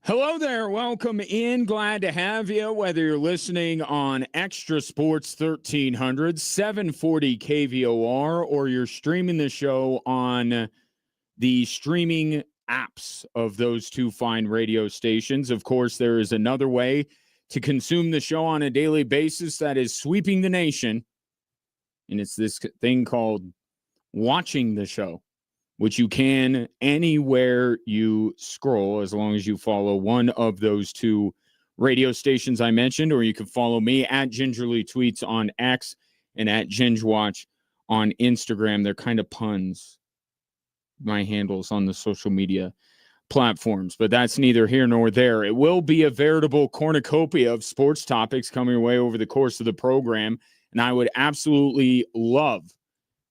Hello there. Welcome in. Glad to have you, whether you're listening on Extra Sports 1300, 740 KVOR, or you're streaming the show on the streaming apps of those two fine radio stations. Of course, there is another way to consume the show on a daily basis that is sweeping the nation, and it's this thing called watching the show, which you can anywhere you scroll as long as you follow one of those two radio stations I mentioned, or you can follow me at Gingerly Tweets on X and at GingeWatch on Instagram. They're kind of puns, my handles on the social media platforms, but that's neither here nor there. It will be a veritable cornucopia of sports topics coming your way over the course of the program, and I would absolutely love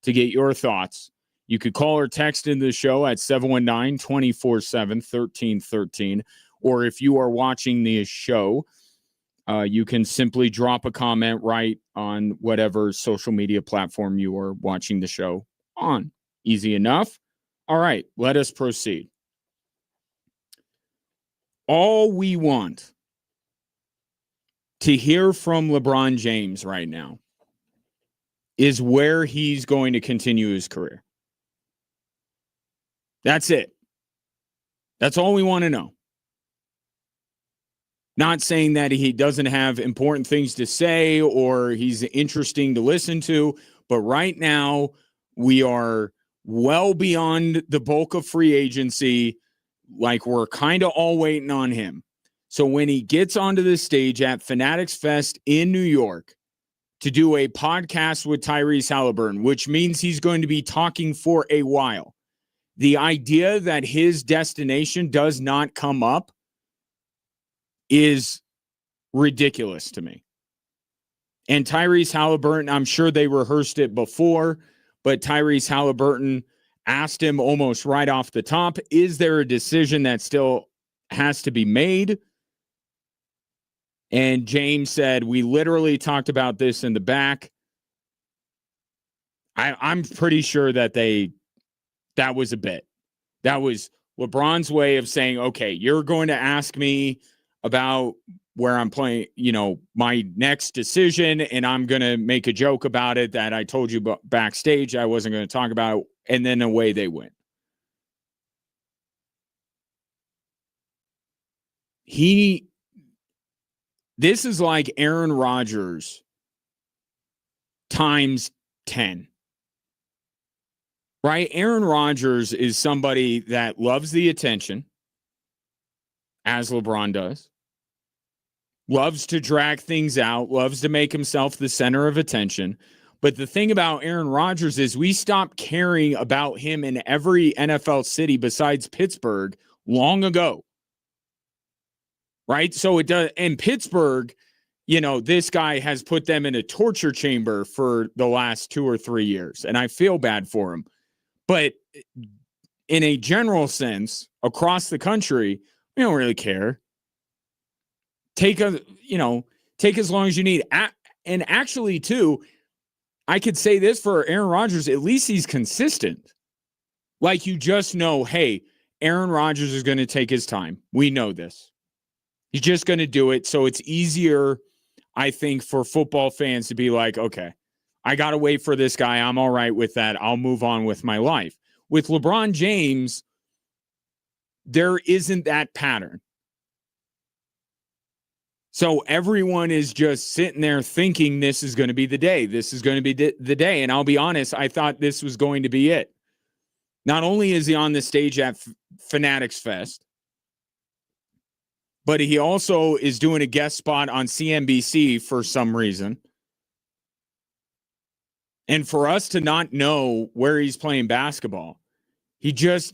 to get your thoughts. You could call or text into the show at 719-247-1313. Or if you are watching the show, you can simply drop a comment right on whatever social media platform you are watching the show on. Easy enough. All right, let us proceed. All we want to hear from LeBron James right now is where he's going to continue his career. That's it. That's all we want to know. Not saying that he doesn't have important things to say or he's interesting to listen to, but right now we are well beyond the bulk of free agency. Like we're kind of all waiting on him. So when he gets onto the stage at Fanatics Fest in New York to do a podcast with Tyrese Halliburton, which means he's going to be talking for a while, the idea that his destination does not come up is ridiculous to me. And Tyrese Halliburton, I'm sure they rehearsed it before, but Tyrese Halliburton asked him almost right off the top, is there a decision that still has to be made? And James said, we literally talked about this in the back. I'm pretty sure that that was a bit. That was LeBron's way of saying, okay, you're going to ask me about where I'm playing, my next decision, and I'm going to make a joke about it that I told you backstage I wasn't going to talk about it, and then away they went. This is like Aaron Rodgers times 10. Right? Aaron Rodgers is somebody that loves the attention, as LeBron does, loves to drag things out, loves to make himself the center of attention. But the thing about Aaron Rodgers is we stopped caring about him in every NFL city besides Pittsburgh long ago. Right? So it does. In Pittsburgh, this guy has put them in a torture chamber for the last 2 or 3 years, and I feel bad for him. But in a general sense, across the country, we don't really care. Take as long as you need. And actually, too, I could say this for Aaron Rodgers, at least he's consistent. Like you just know, hey, Aaron Rodgers is going to take his time. We know this. He's just going to do it. So it's easier, I think, for football fans to be like, okay, I got to wait for this guy. I'm all right with that. I'll move on with my life. With LeBron James, there isn't that pattern. So everyone is just sitting there thinking this is going to be the day. This is going to be the day. And I'll be honest, I thought this was going to be it. Not only is he on the stage at Fanatics Fest, but he also is doing a guest spot on CNBC for some reason. And for us to not know where he's playing basketball, it's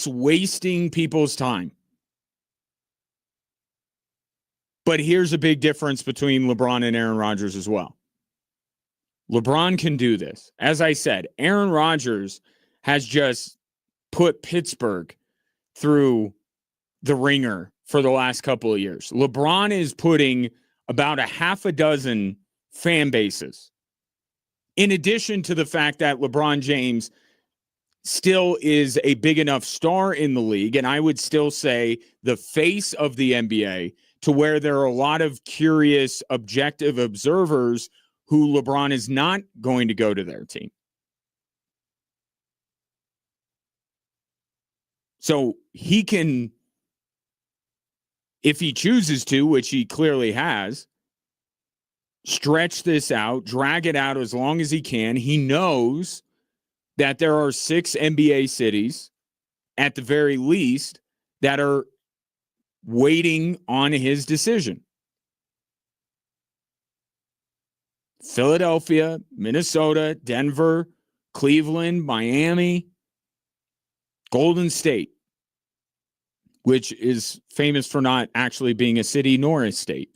wasting people's time. But here's a big difference between LeBron and Aaron Rodgers as well. LeBron can do this. As I said, Aaron Rodgers has just put Pittsburgh through the ringer for the last couple of years. LeBron is putting about a half a dozen fan bases, in addition to the fact that LeBron James still is a big enough star in the league, and I would still say the face of the NBA, to where there are a lot of curious, objective observers who LeBron is not going to go to their team. So he can, if he chooses to, which he clearly has, stretch this out, drag it out as long as he can. He knows that there are 6 NBA cities, at the very least, that are waiting on his decision. Philadelphia, Minnesota, Denver, Cleveland, Miami, Golden State, which is famous for not actually being a city nor a state.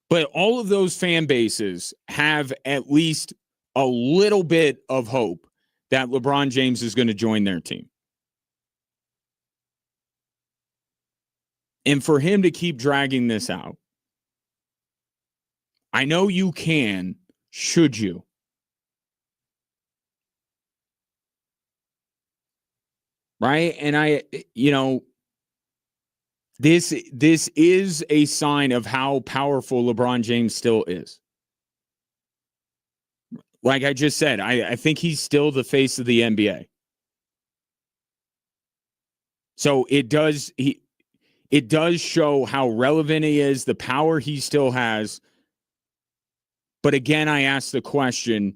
But all of those fan bases have at least a little bit of hope that LeBron James is going to join their team. And for him to keep dragging this out, I know you can, should you? Right? And this is a sign of how powerful LeBron James still is. Like I just said, I think he's still the face of the NBA. So it does show how relevant he is, the power he still has. But again, I ask the question,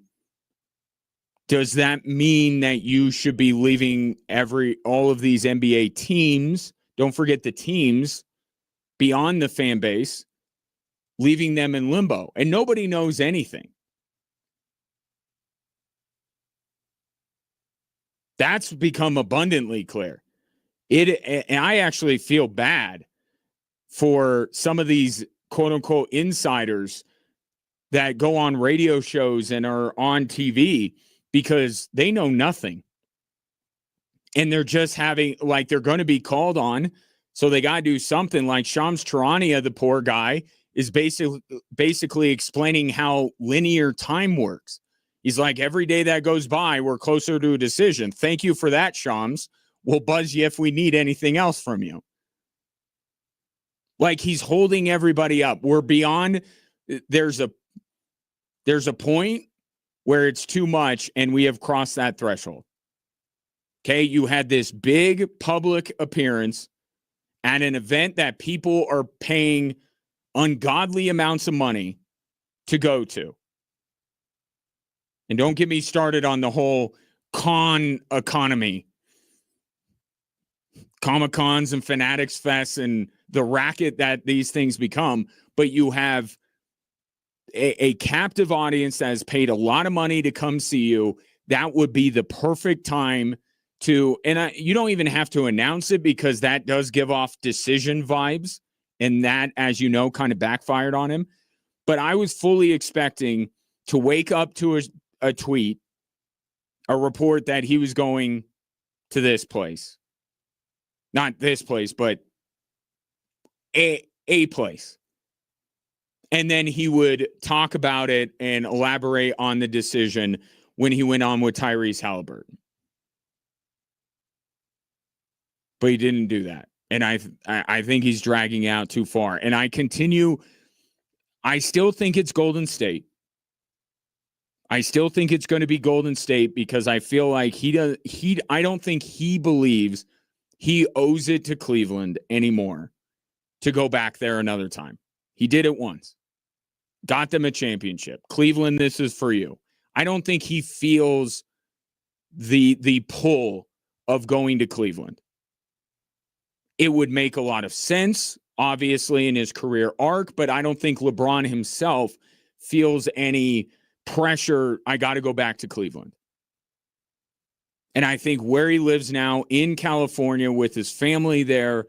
does that mean that you should be leaving all of these NBA teams, don't forget the teams, beyond the fan base, leaving them in limbo? And nobody knows anything. That's become abundantly clear. And I actually feel bad for some of these quote-unquote insiders that go on radio shows and are on TV, because they know nothing. And they're just having, like, they're going to be called on, so they got to do something. Like Shams Charania, the poor guy, is basically explaining how linear time works. He's like, every day that goes by, we're closer to a decision. Thank you for that, Shams. We'll buzz you if we need anything else from you. Like, he's holding everybody up. We're beyond, there's a point where it's too much, and we have crossed that threshold. Okay, you had this big public appearance at an event that people are paying ungodly amounts of money to go to. And don't get me started on the whole con economy. Comic-Cons and Fanatics Fests and the racket that these things become. But you have a captive audience that has paid a lot of money to come see you. That would be the perfect time to, and you don't even have to announce it, because that does give off decision vibes. And that, as you know, kind of backfired on him. But I was fully expecting to wake up to a tweet, a report that he was going to this place. Not this place, but a place. And then he would talk about it and elaborate on the decision when he went on with Tyrese Halliburton. But he didn't do that. And I think he's dragging out too far. And I still think it's Golden State. I still think it's going to be Golden State, because I feel like I don't think he believes he owes it to Cleveland anymore to go back there another time. He did it once. Got them a championship. Cleveland, this is for you. I don't think he feels the pull of going to Cleveland. It would make a lot of sense, obviously, in his career arc, but I don't think LeBron himself feels any pressure. I got to go back to Cleveland. And I think where he lives now in California, with his family there,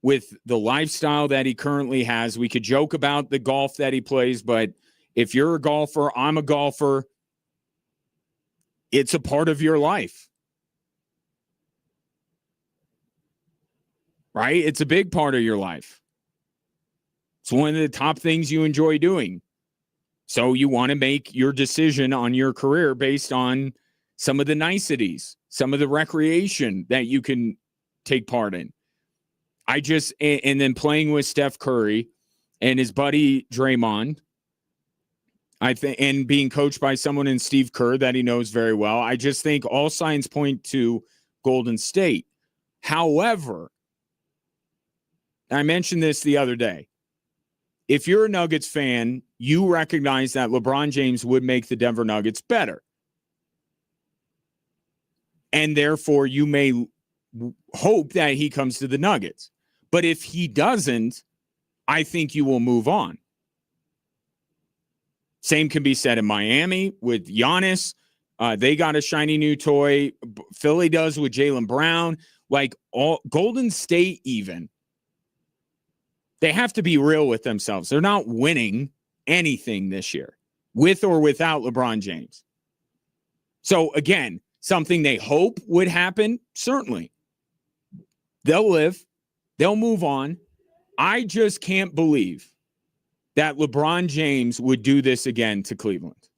with the lifestyle that he currently has, we could joke about the golf that he plays, but if you're a golfer, I'm a golfer, it's a part of your life. Right? It's a big part of your life. It's one of the top things you enjoy doing. So you want to make your decision on your career based on some of the niceties, some of the recreation that you can take part in. And then playing with Steph Curry and his buddy Draymond, I think, and being coached by someone in Steve Kerr that he knows very well. I just think all signs point to Golden State. However, I mentioned this the other day. If you're a Nuggets fan, you recognize that LeBron James would make the Denver Nuggets better. And therefore, you may hope that he comes to the Nuggets. But if he doesn't, I think you will move on. Same can be said in Miami with Giannis. They got a shiny new toy. Philly does with Jaylen Brown. Like all Golden State even. They have to be real with themselves. They're not winning anything this year, with or without LeBron James. So again, something they hope would happen, certainly. They'll live. They'll move on. I just can't believe that LeBron James would do this again to Cleveland.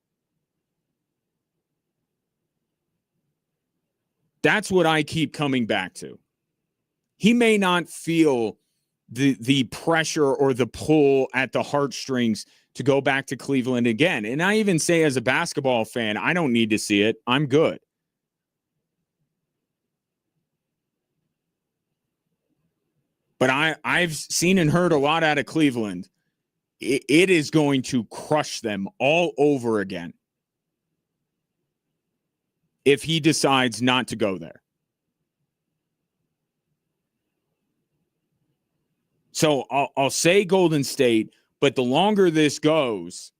That's what I keep coming back to. He may not feel the pressure or the pull at the heartstrings to go back to Cleveland again. And I even say as a basketball fan, I don't need to see it. I'm good. But I've seen and heard a lot out of Cleveland. It is going to crush them all over again if he decides not to go there. So I'll say Golden State, but the longer this goes,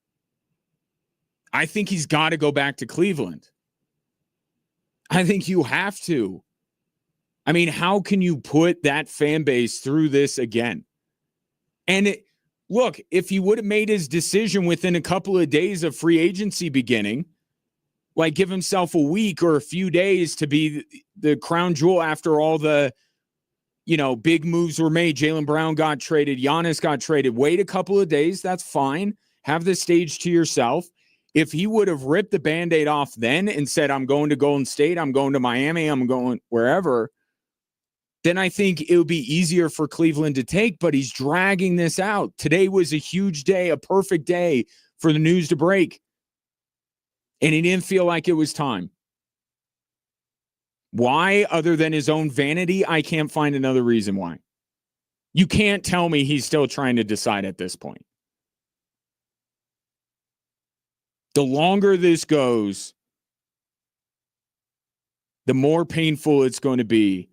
I think he's got to go back to Cleveland. I think you have to. I mean, how can you put that fan base through this again? And look, if he would have made his decision within a couple of days of free agency beginning, like give himself a week or a few days to be the crown jewel after all the, big moves were made. Jaylen Brown got traded. Giannis got traded. Wait a couple of days. That's fine. Have the stage to yourself. If he would have ripped the Band-Aid off then and said, I'm going to Golden State, I'm going to Miami, I'm going wherever, then I think it would be easier for Cleveland to take, but he's dragging this out. Today was a huge day, a perfect day for the news to break. And he didn't feel like it was time. Why, other than his own vanity? I can't find another reason why. You can't tell me he's still trying to decide at this point. The longer this goes, the more painful it's going to be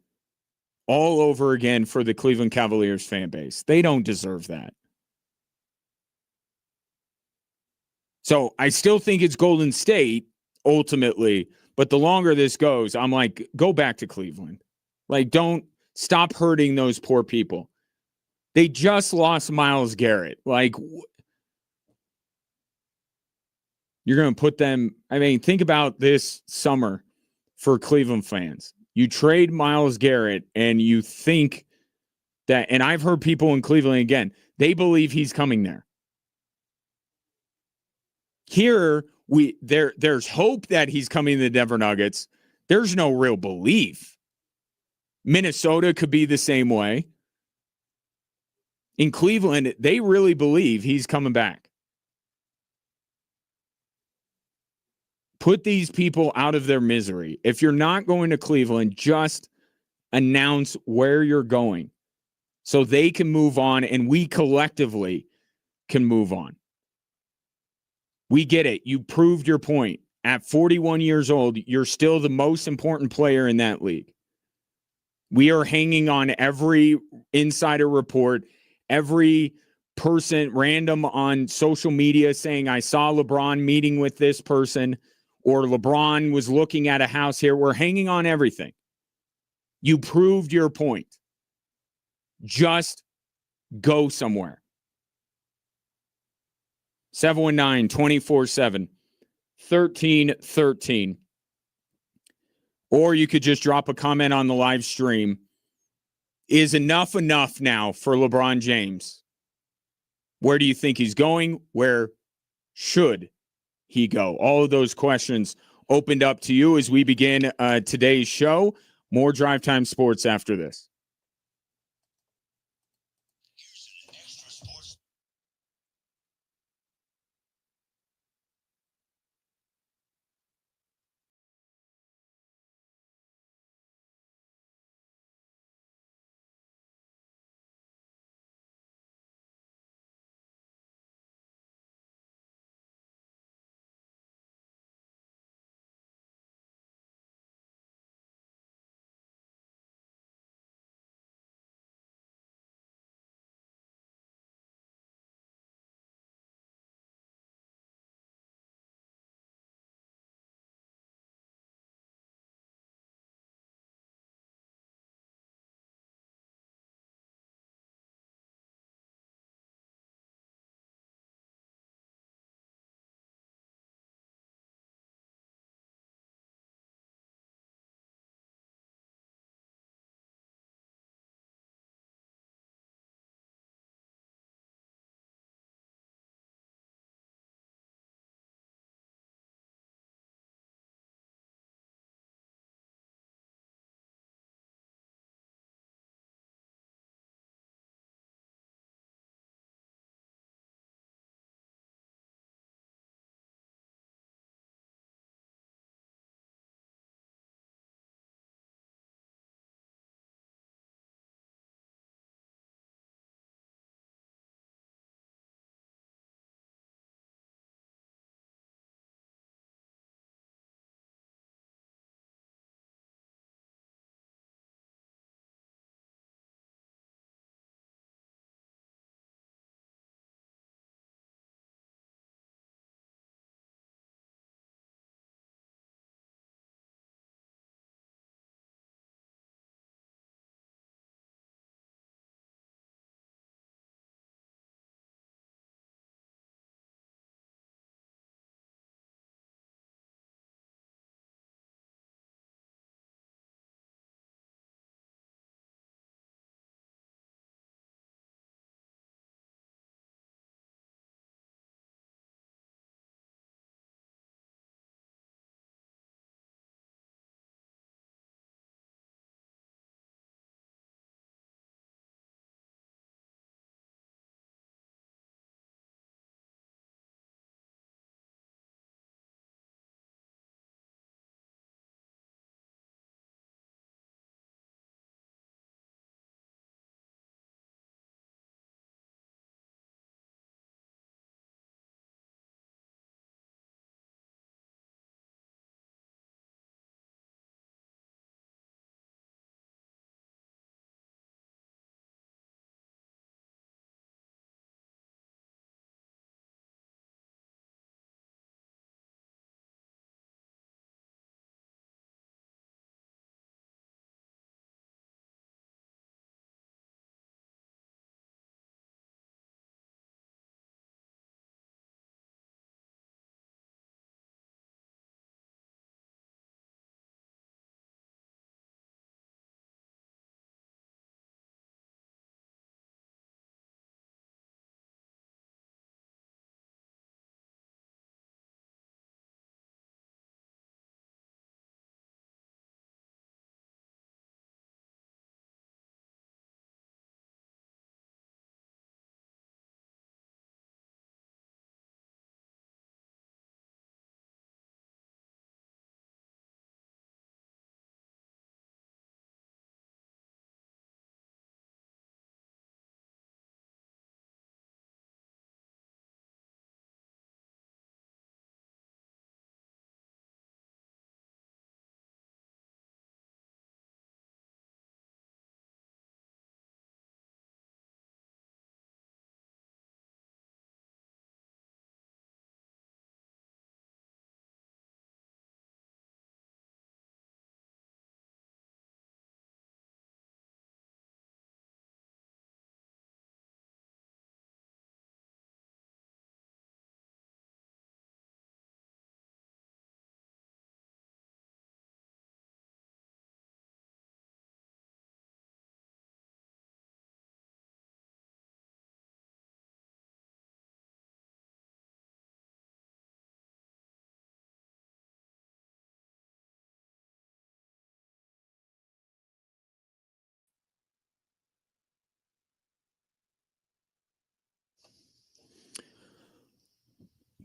all over again for the Cleveland Cavaliers fan base. They don't deserve that. So I still think it's Golden State ultimately, but the longer this goes, I'm like, go back to Cleveland. Like, don't stop hurting those poor people. They just lost Myles Garrett. Like, you're going to put them, think about this summer for Cleveland fans. You trade Myles Garrett and you think that, and I've heard people in Cleveland again, they believe he's coming there. Here, there's hope that he's coming to the Denver Nuggets. There's no real belief. Minnesota could be the same way. In Cleveland, they really believe he's coming back. Put these people out of their misery. If you're not going to Cleveland, just announce where you're going so they can move on and we collectively can move on. We get it. You proved your point. At 41 years old, you're still the most important player in that league. We are hanging on every insider report, every person random on social media saying, I saw LeBron meeting with this person, or LeBron was looking at a house here. We're hanging on everything. You proved your point. Just go somewhere. 719-247-1313. Or you could just drop a comment on the live stream. Is enough now for LeBron James? Where do you think he's going? Where should he go? All of those questions opened up to you as we begin today's show. More Drive Time Sports after this.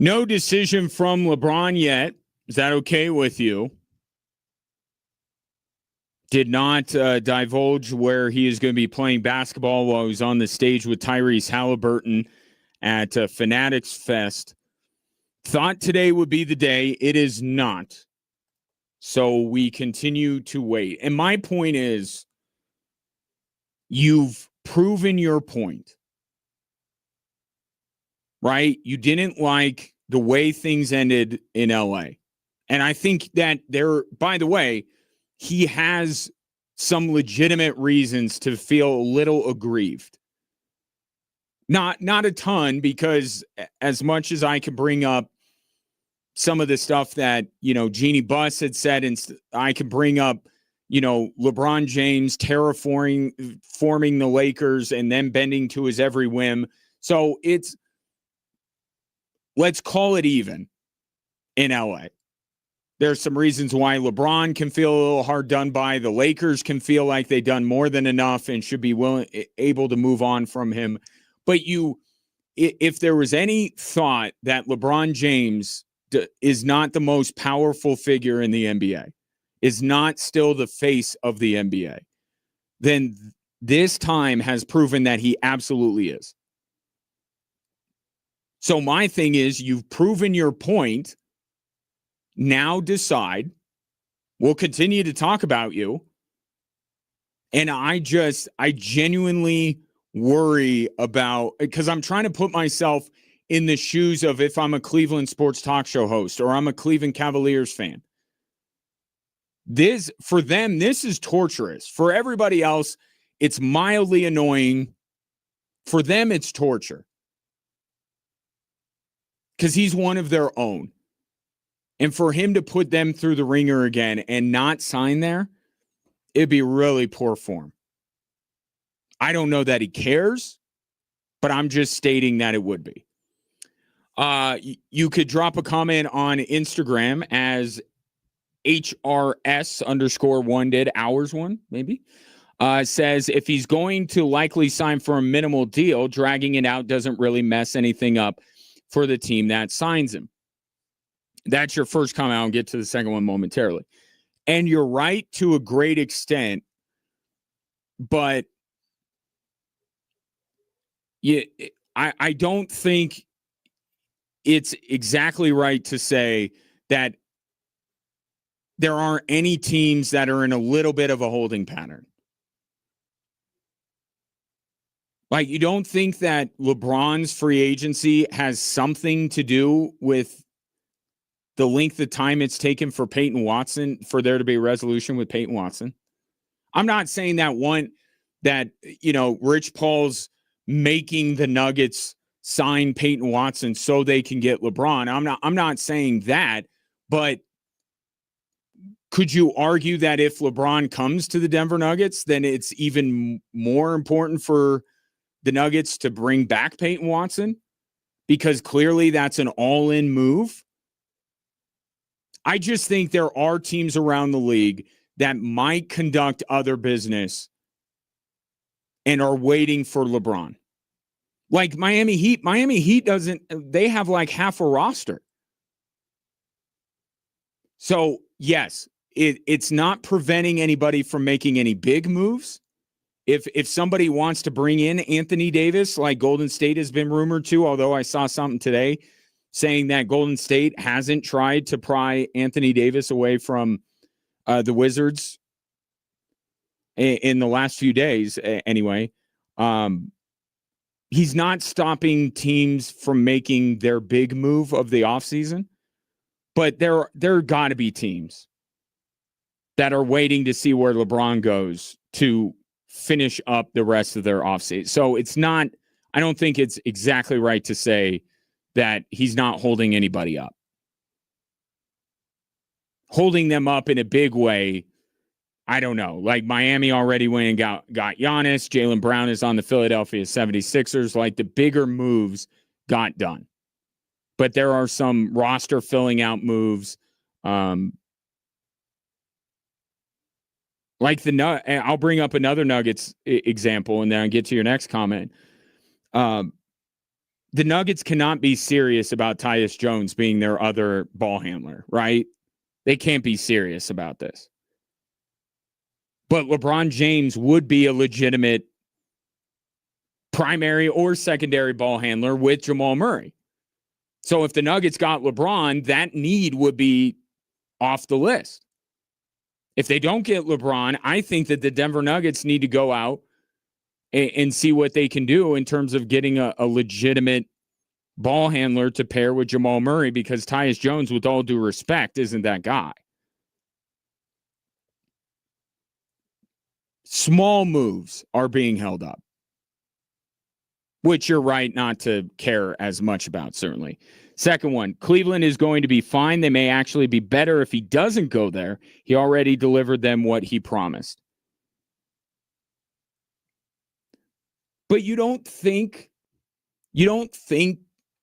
No decision from LeBron yet. Is that okay with you? Did not divulge where he is going to be playing basketball while he's on the stage with Tyrese Halliburton at Fanatics Fest. Thought today would be the day. It is not. So we continue to wait. And my point is, you've proven your point, right? You didn't like the way things ended in LA. And I think that by the way, he has some legitimate reasons to feel a little aggrieved. Not a ton, because as much as I can bring up some of the stuff that, Jeannie Buss had said, and I can bring up, LeBron James forming the Lakers and then bending to his every whim. So let's call it even in LA. There's some reasons why LeBron can feel a little hard done by. The Lakers can feel like they've done more than enough and should be able to move on from him. But if there was any thought that LeBron James is not the most powerful figure in the NBA, is not still the face of the NBA, then this time has proven that he absolutely is. So my thing is, you've proven your point. Now decide. We'll continue to talk about you. And I genuinely worry about, because I'm trying to put myself in the shoes of if I'm a Cleveland sports talk show host or I'm a Cleveland Cavaliers fan. For them, this is torturous. For everybody else, it's mildly annoying. For them, it's torture. Because he's one of their own. And for him to put them through the ringer again and not sign there, it'd be really poor form. I don't know that he cares, but I'm just stating that it would be. You could drop a comment on Instagram as HRS_1 did, hours one, maybe. Says, if he's going to likely sign for a minimal deal, dragging it out doesn't really mess anything up for the team that signs him. That's your first comment. I'll get to the second one momentarily. And you're right to a great extent, but I don't think it's exactly right to say that there aren't any teams that are in a little bit of a holding pattern. Like, you don't think that LeBron's free agency has something to do with the length of time it's taken for Peyton Watson, for there to be a resolution with Peyton Watson? I'm not saying that Rich Paul's making the Nuggets sign Peyton Watson so they can get LeBron. I'm not saying that, but could you argue that if LeBron comes to the Denver Nuggets, then it's even more important for the Nuggets to bring back Peyton Watson? Because clearly that's an all-in move. I just think there are teams around the league that might conduct other business and are waiting for LeBron. Like Miami Heat. Miami Heat they have like half a roster. So, yes, it's not preventing anybody from making any big moves. If somebody wants to bring in Anthony Davis, like Golden State has been rumored to, although I saw something today saying that Golden State hasn't tried to pry Anthony Davis away from the Wizards in the last few days, anyway. He's not stopping teams from making their big move of the offseason, but there got to be teams that are waiting to see where LeBron goes to finish up the rest of their offseason. So I don't think it's exactly right to say that he's not holding anybody up. Holding them up in a big way, I don't know. Like Miami already went and got Giannis. Jaylen Brown is on the Philadelphia 76ers. Like the bigger moves got done. But there are some roster filling out moves. I'll bring up another Nuggets example and then I'll get to your next comment. the Nuggets cannot be serious about Tyus Jones being their other ball handler, right? They can't be serious about this. But LeBron James would be a legitimate primary or secondary ball handler with Jamal Murray. So if the Nuggets got LeBron, that need would be off the list. If they don't get LeBron, I think that the Denver Nuggets need to go out and see what they can do in terms of getting a legitimate ball handler to pair with Jamal Murray, because Tyus Jones, with all due respect, isn't that guy. Small moves are being held up, which you're right not to care as much about, certainly. Second one, Cleveland is going to be fine. They may actually be better if he doesn't go there. He already delivered them what he promised. But you don't think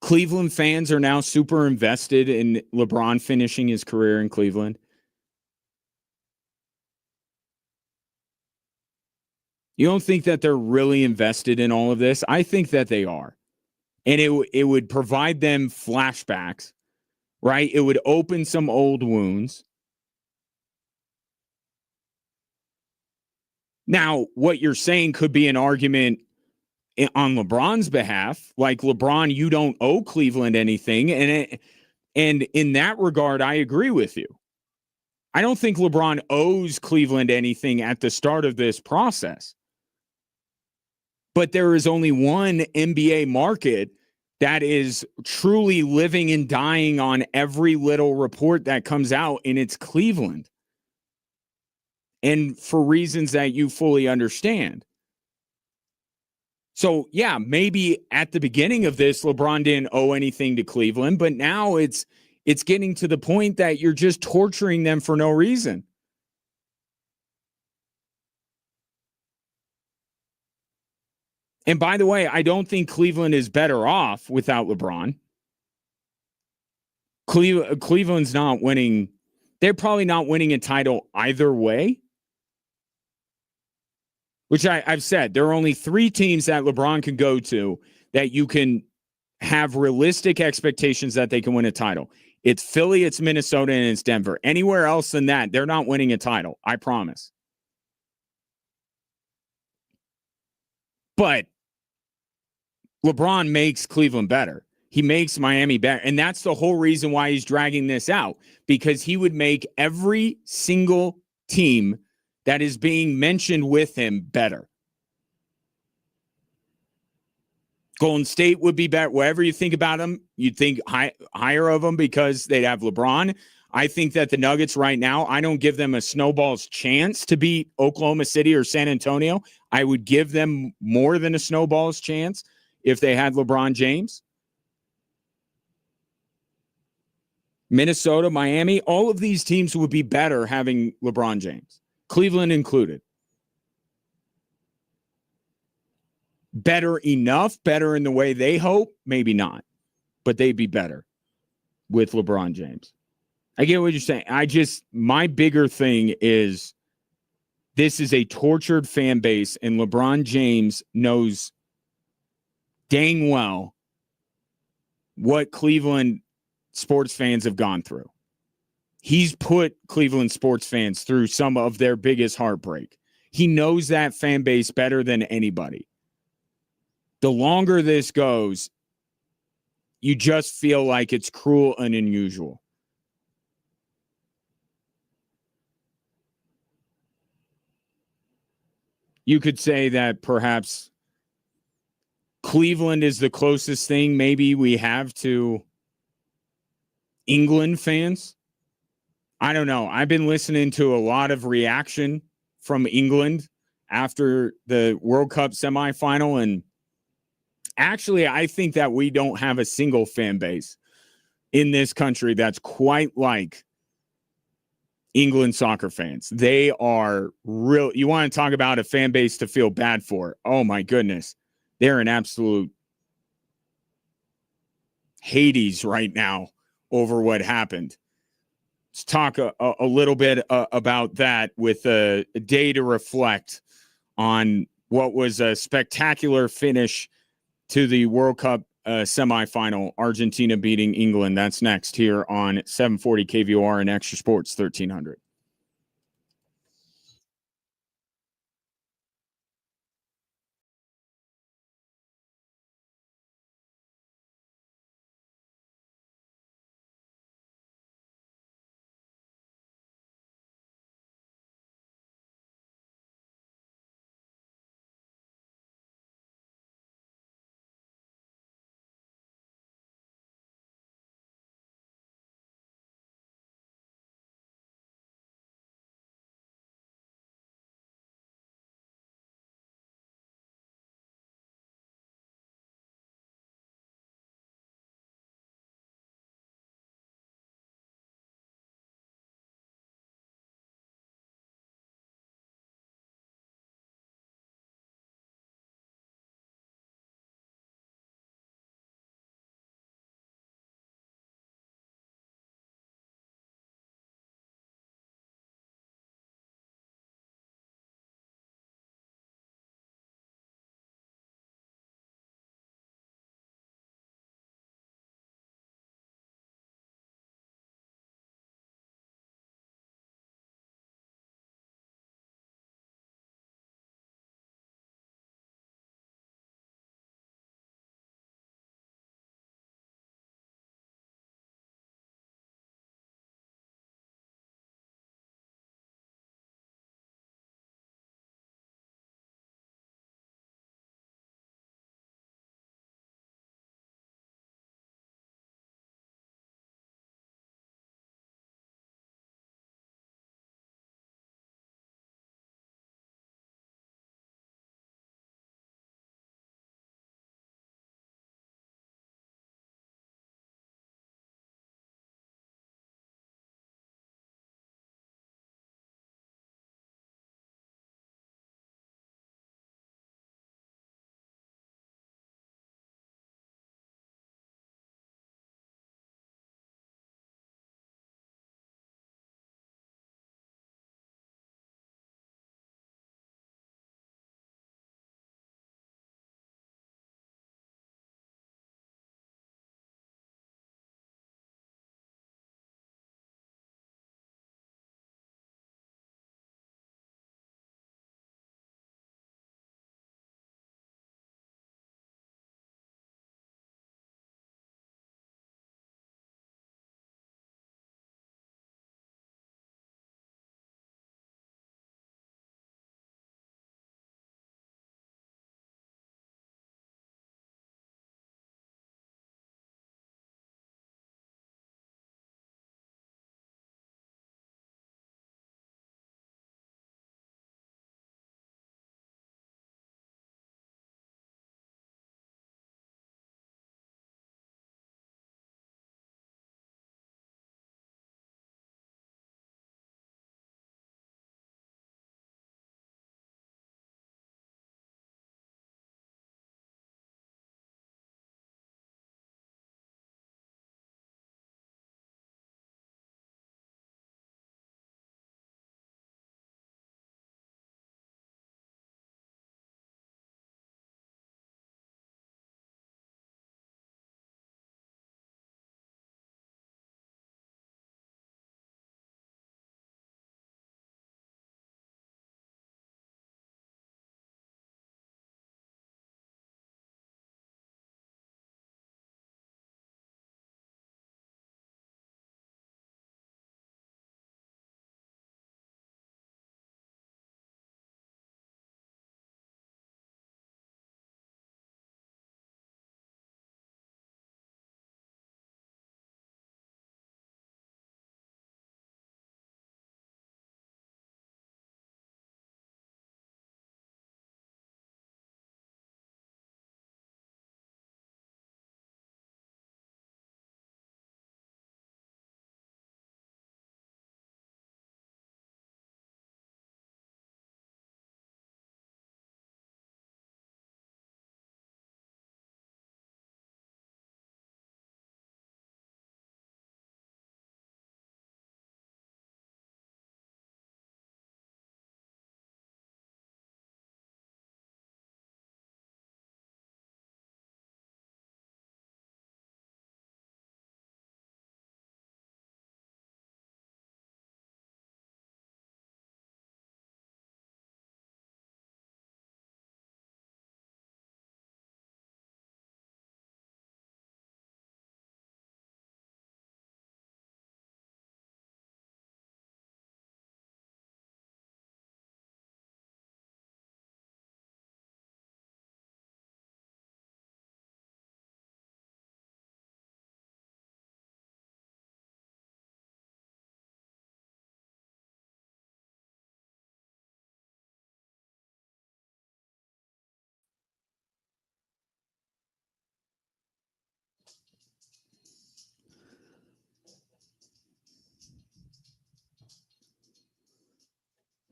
Cleveland fans are now super invested in LeBron finishing his career in Cleveland? You don't think that they're really invested in all of this? I think that they are. And it would provide them flashbacks, right? It would open some old wounds. Now, what you're saying could be an argument on LeBron's behalf. Like, LeBron, you don't owe Cleveland anything. And in that regard, I agree with you. I don't think LeBron owes Cleveland anything at the start of this process. But there is only one NBA market that is truly living and dying on every little report that comes out, and it's Cleveland. And for reasons that you fully understand. So, yeah, maybe at the beginning of this, LeBron didn't owe anything to Cleveland, but now it's getting to the point that you're just torturing them for no reason. And by the way, I don't think Cleveland is better off without LeBron. Cleveland's not winning. They're probably not winning a title either way. Which I've said, there are only 3 teams that LeBron can go to that you can have realistic expectations that they can win a title. It's Philly, it's Minnesota, and it's Denver. Anywhere else than that, they're not winning a title. I promise. But LeBron makes Cleveland better. He makes Miami better. And that's the whole reason why he's dragging this out, because he would make every single team that is being mentioned with him better. Golden State would be better. Whatever you think about them, you'd think higher of them because they'd have LeBron. I think that the Nuggets right now, I don't give them a snowball's chance to beat Oklahoma City or San Antonio. I would give them more than a snowball's chance if they had LeBron James. Minnesota, Miami, all of these teams would be better having LeBron James, Cleveland included. Better enough, better in the way they hope, maybe not, but they'd be better with LeBron James. I get what you're saying. My bigger thing is this is a tortured fan base, and LeBron James knows dang well what Cleveland sports fans have gone through. He's put Cleveland sports fans through some of their biggest heartbreak. He knows that fan base better than anybody. The longer this goes, you just feel like it's cruel and unusual. You could say that perhaps Cleveland is the closest thing maybe we have to England fans. I don't know. I've been listening to a lot of reaction from England after the World Cup semifinal, and actually, I think that we don't have a single fan base in this country that's quite like England soccer fans. They are real. You want to talk about a fan base to feel bad for? Oh, my goodness. They're in absolute Hades right now over what happened. Let's talk a little bit about that with a day to reflect on what was a spectacular finish to the World Cup semifinal. Argentina beating England. That's next here on 740 KVOR and Extra Sports 1300.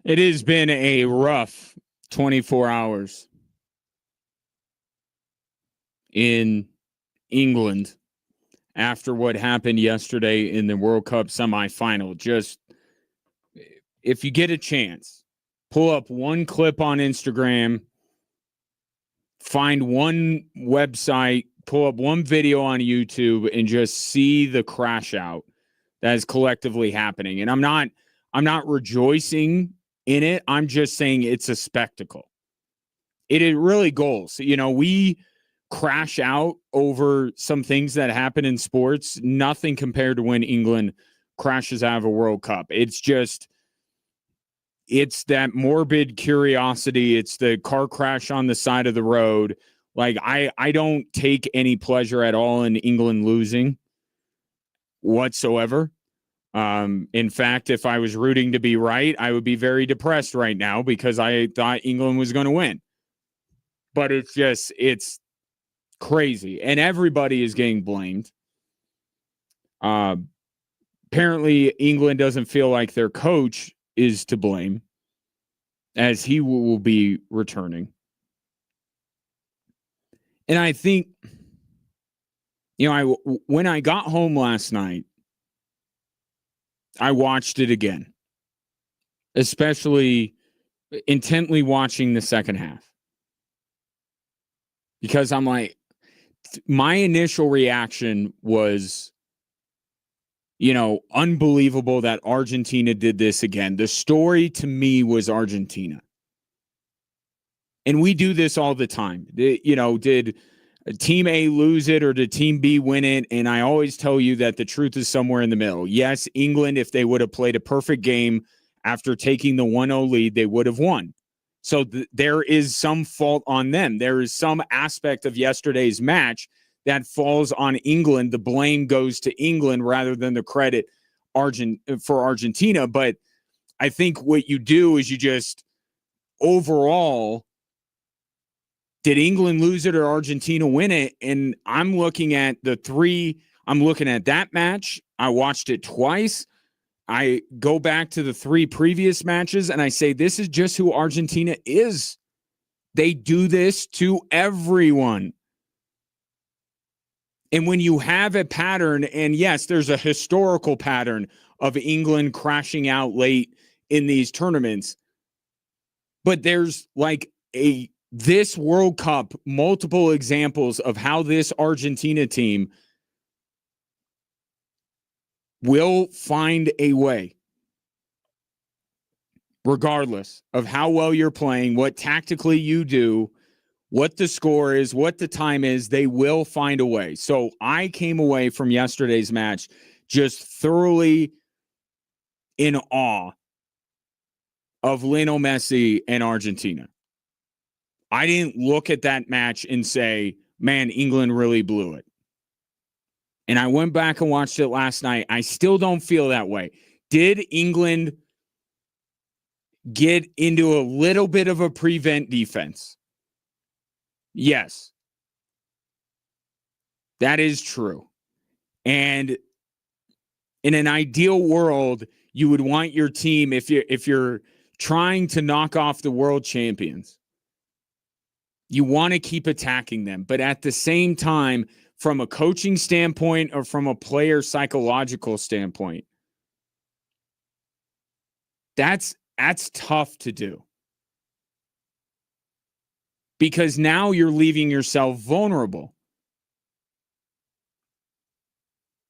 It has been a rough 24 hours in England after what happened yesterday in the World Cup semifinal. Just, if you get a chance, pull up one clip on Instagram, find one website, pull up one video on YouTube, and just see the crash out that is collectively happening. And I'm not rejoicing in it. I'm just saying it's a spectacle. It is really goals. You know, we crash out over some things that happen in sports. Nothing compared to when England crashes out of a World Cup. It's that morbid curiosity. It's the car crash on the side of the road. Like, I don't take any pleasure at all in England losing whatsoever. In fact, if I was rooting to be right, I would be very depressed right now because I thought England was going to win. But it's crazy. And everybody is getting blamed. Apparently, England doesn't feel like their coach is to blame, as he will be returning. And I think, when I got home last night, I watched it again, especially intently watching the second half. Because I'm like, my initial reaction was, unbelievable that Argentina did this again. The story to me was Argentina. And we do this all the time. Did Team A lose it or did Team B win it? And I always tell you that the truth is somewhere in the middle. Yes, England, if they would have played a perfect game after taking the 1-0 lead, they would have won. So there is some fault on them. There is some aspect of yesterday's match that falls on England. The blame goes to England rather than the credit for Argentina. But I think what you do is you just overall, did England lose it or Argentina win it? And I'm looking at I'm looking at that match. I watched it twice. I go back to the three previous matches and I say, this is just who Argentina is. They do this to everyone. And when you have a pattern, and yes, there's a historical pattern of England crashing out late in these tournaments, but there's like this World Cup, multiple examples of how this Argentina team will find a way, regardless of how well you're playing, what tactically you do, what the score is, what the time is, they will find a way. So I came away from yesterday's match just thoroughly in awe of Lionel Messi and Argentina. I didn't look at that match and say, man, England really blew it. And I went back and watched it last night. I still don't feel that way. Did England get into a little bit of a prevent defense? Yes. That is true. And in an ideal world, you would want your team, if you're trying to knock off the world champions, you want to keep attacking them. But at the same time, from a coaching standpoint or from a player psychological standpoint, that's tough to do. Because now you're leaving yourself vulnerable.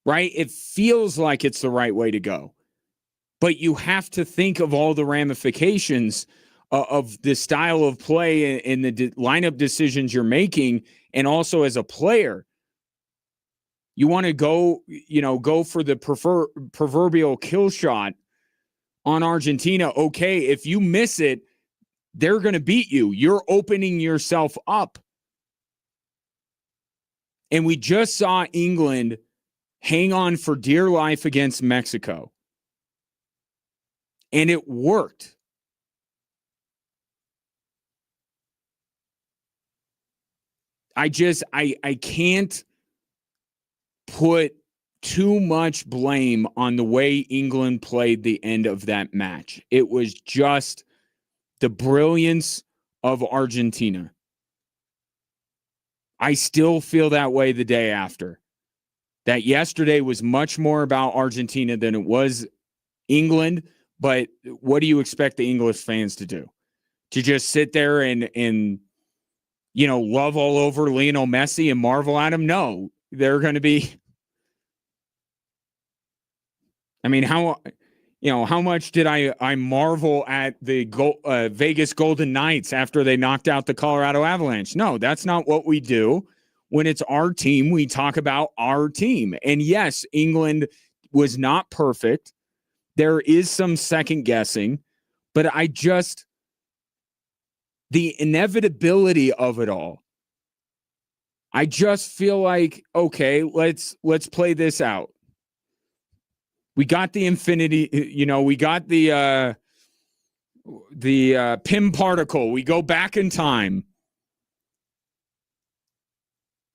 Right? It feels like it's the right way to go. But you have to think of all the ramifications of the style of play and the lineup decisions you're making. And also as a player, you want to go for the proverbial kill shot on Argentina. Okay, if you miss it, they're going to beat you. You're opening yourself up. And we just saw England hang on for dear life against Mexico. And it worked. I can't put too much blame on the way England played the end of that match. It was just the brilliance of Argentina. I still feel that way the day after. That yesterday was much more about Argentina than it was England. But what do you expect the English fans to do? To just sit there and love all over Lionel Messi and marvel at him? No, they're going to be. I mean, how much did I marvel at the Vegas Golden Knights after they knocked out the Colorado Avalanche? No, that's not what we do. When it's our team, we talk about our team. And yes, England was not perfect. There is some second guessing, but the inevitability of it all. I just feel like, okay, let's play this out. We got the infinity, we got the Pym particle. We go back in time.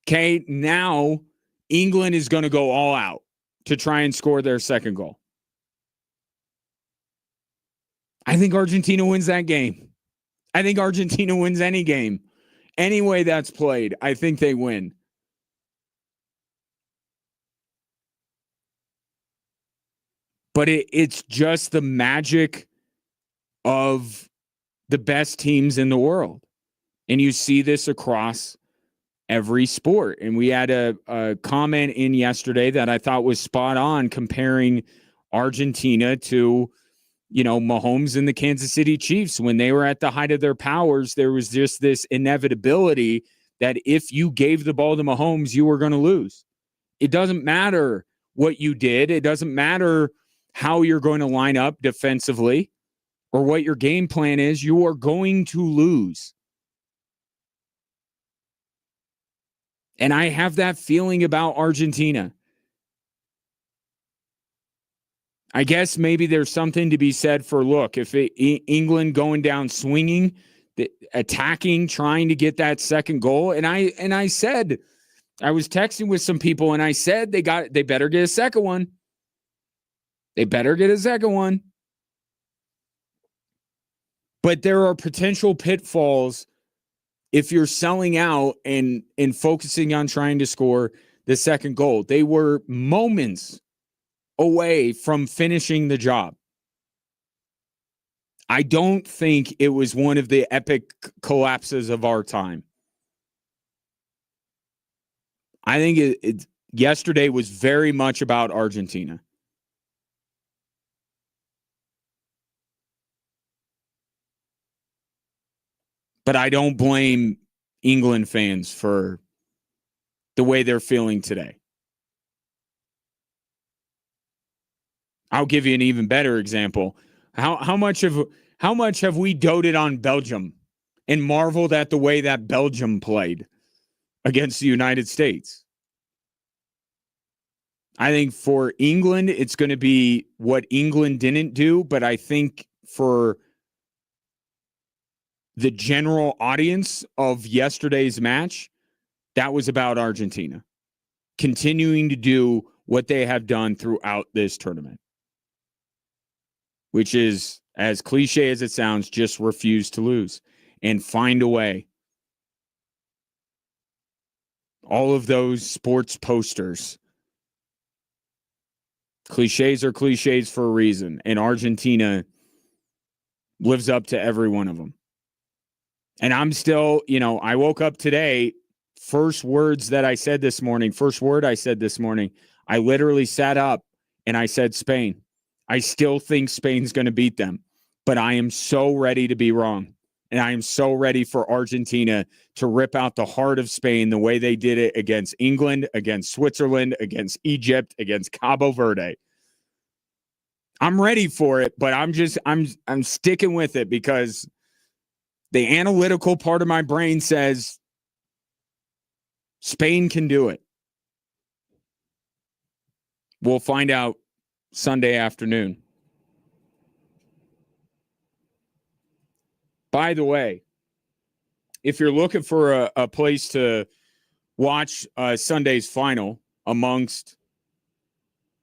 Okay, now England is going to go all out to try and score their second goal. I think Argentina wins that game. I think Argentina wins any game. Any way that's played, I think they win. But it's just the magic of the best teams in the world. And you see this across every sport. And we had a comment in yesterday that I thought was spot on, comparing Argentina to, Mahomes and the Kansas City Chiefs. When they were at the height of their powers, there was just this inevitability that if you gave the ball to Mahomes, you were going to lose. It doesn't matter what you did. It doesn't matter how you're going to line up defensively or what your game plan is. You are going to lose. And I have that feeling about Argentina. I guess maybe there's something to be said for, look, if England going down swinging, attacking, trying to get that second goal. And I said, I was texting with some people and I said they better get a second one. They better get a second one. But there are potential pitfalls if you're selling out and focusing on trying to score the second goal. They were moments away from finishing the job. I don't think it was one of the epic collapses of our time. I think yesterday was very much about Argentina. But I don't blame England fans for the way they're feeling today. I'll give you an even better example. How much have we doted on Belgium and marveled at the way that Belgium played against the United States? I think for England, it's going to be what England didn't do, but I think for the general audience of yesterday's match, that was about Argentina continuing to do what they have done throughout this tournament, which is, as cliche as it sounds, just refuse to lose and find a way. All of those sports posters, cliches are cliches for a reason, and Argentina lives up to every one of them. And I'm still, I woke up today, first word I said this morning, I literally sat up and I said Spain. I still think Spain's going to beat them, but I am so ready to be wrong. And I am so ready for Argentina to rip out the heart of Spain the way they did it against England, against Switzerland, against Egypt, against Cabo Verde. I'm ready for it, but I'm sticking with it because the analytical part of my brain says Spain can do it. We'll find out Sunday afternoon. By the way, if you're looking for a place to watch Sunday's final amongst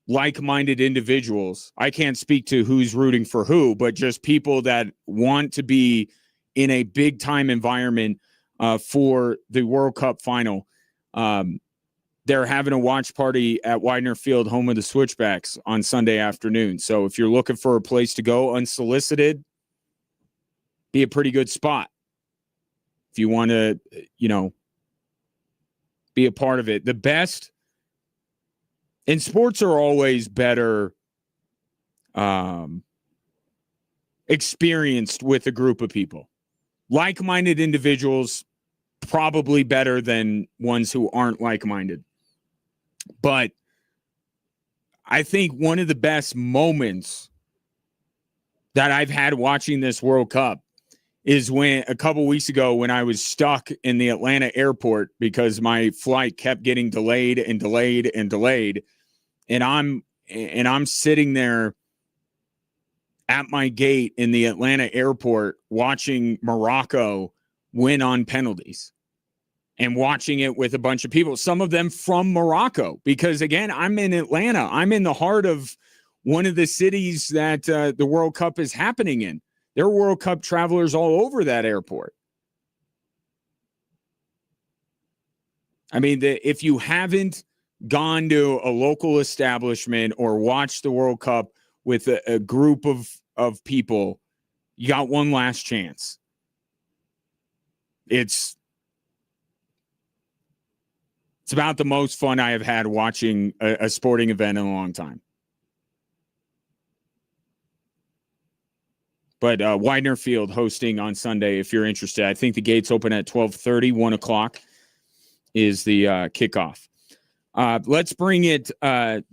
like-minded individuals. I can't speak to who's rooting for who, but just people that want to be in a big-time environment for the World Cup final. They're having a watch party at Widener Field, home of the Switchbacks, on Sunday afternoon. So if you're looking for a place to go unsolicited, be a pretty good spot. If you want to, be a part of it. The best, and sports are always better experienced with a group of people. Like-minded individuals, probably better than ones who aren't like-minded. But I think one of the best moments that I've had watching this World Cup is when a couple weeks ago when I was stuck in the Atlanta airport because my flight kept getting delayed and delayed and delayed. And I'm sitting there at my gate in the Atlanta airport watching Morocco win on penalties and watching it with a bunch of people, some of them from Morocco, because again, I'm in Atlanta. I'm in the heart of one of the cities that the World Cup is happening in. There are World Cup travelers all over that airport. I mean, if you haven't gone to a local establishment or watched the World Cup with a group of people, you got one last chance. It's about the most fun I have had watching a sporting event in a long time. But Widener Field hosting on Sunday, if you're interested. I think the gates open at 12:30, 1 o'clock is the kickoff. Let's bring it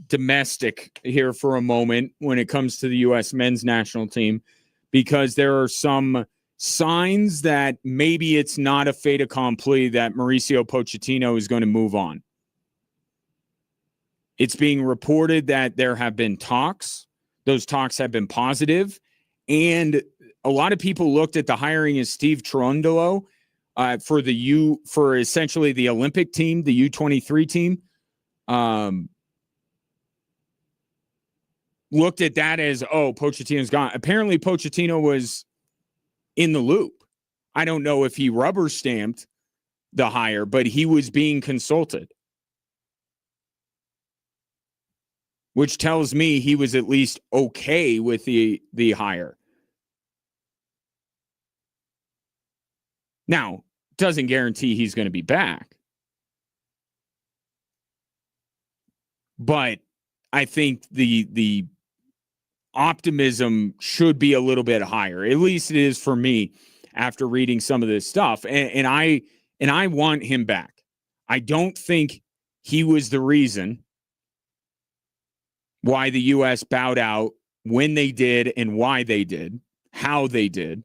domestic here for a moment when it comes to the U.S. men's national team, because there are some signs that maybe it's not a fait accompli that Mauricio Pochettino is going to move on. It's being reported that there have been talks. Those talks have been positive. And a lot of people looked at the hiring of Steve Cherundolo for essentially the Olympic team, the U23 team. Looked at that as, Pochettino's gone. Apparently, Pochettino was in the loop. I don't know if he rubber stamped the hire, but he was being consulted, which tells me he was at least okay with the hire. Now, doesn't guarantee he's going to be back. But I think the optimism should be a little bit higher. At least it is for me after reading some of this stuff. And I want him back. I don't think he was the reason why the U.S. bowed out when they did and why they did, how they did.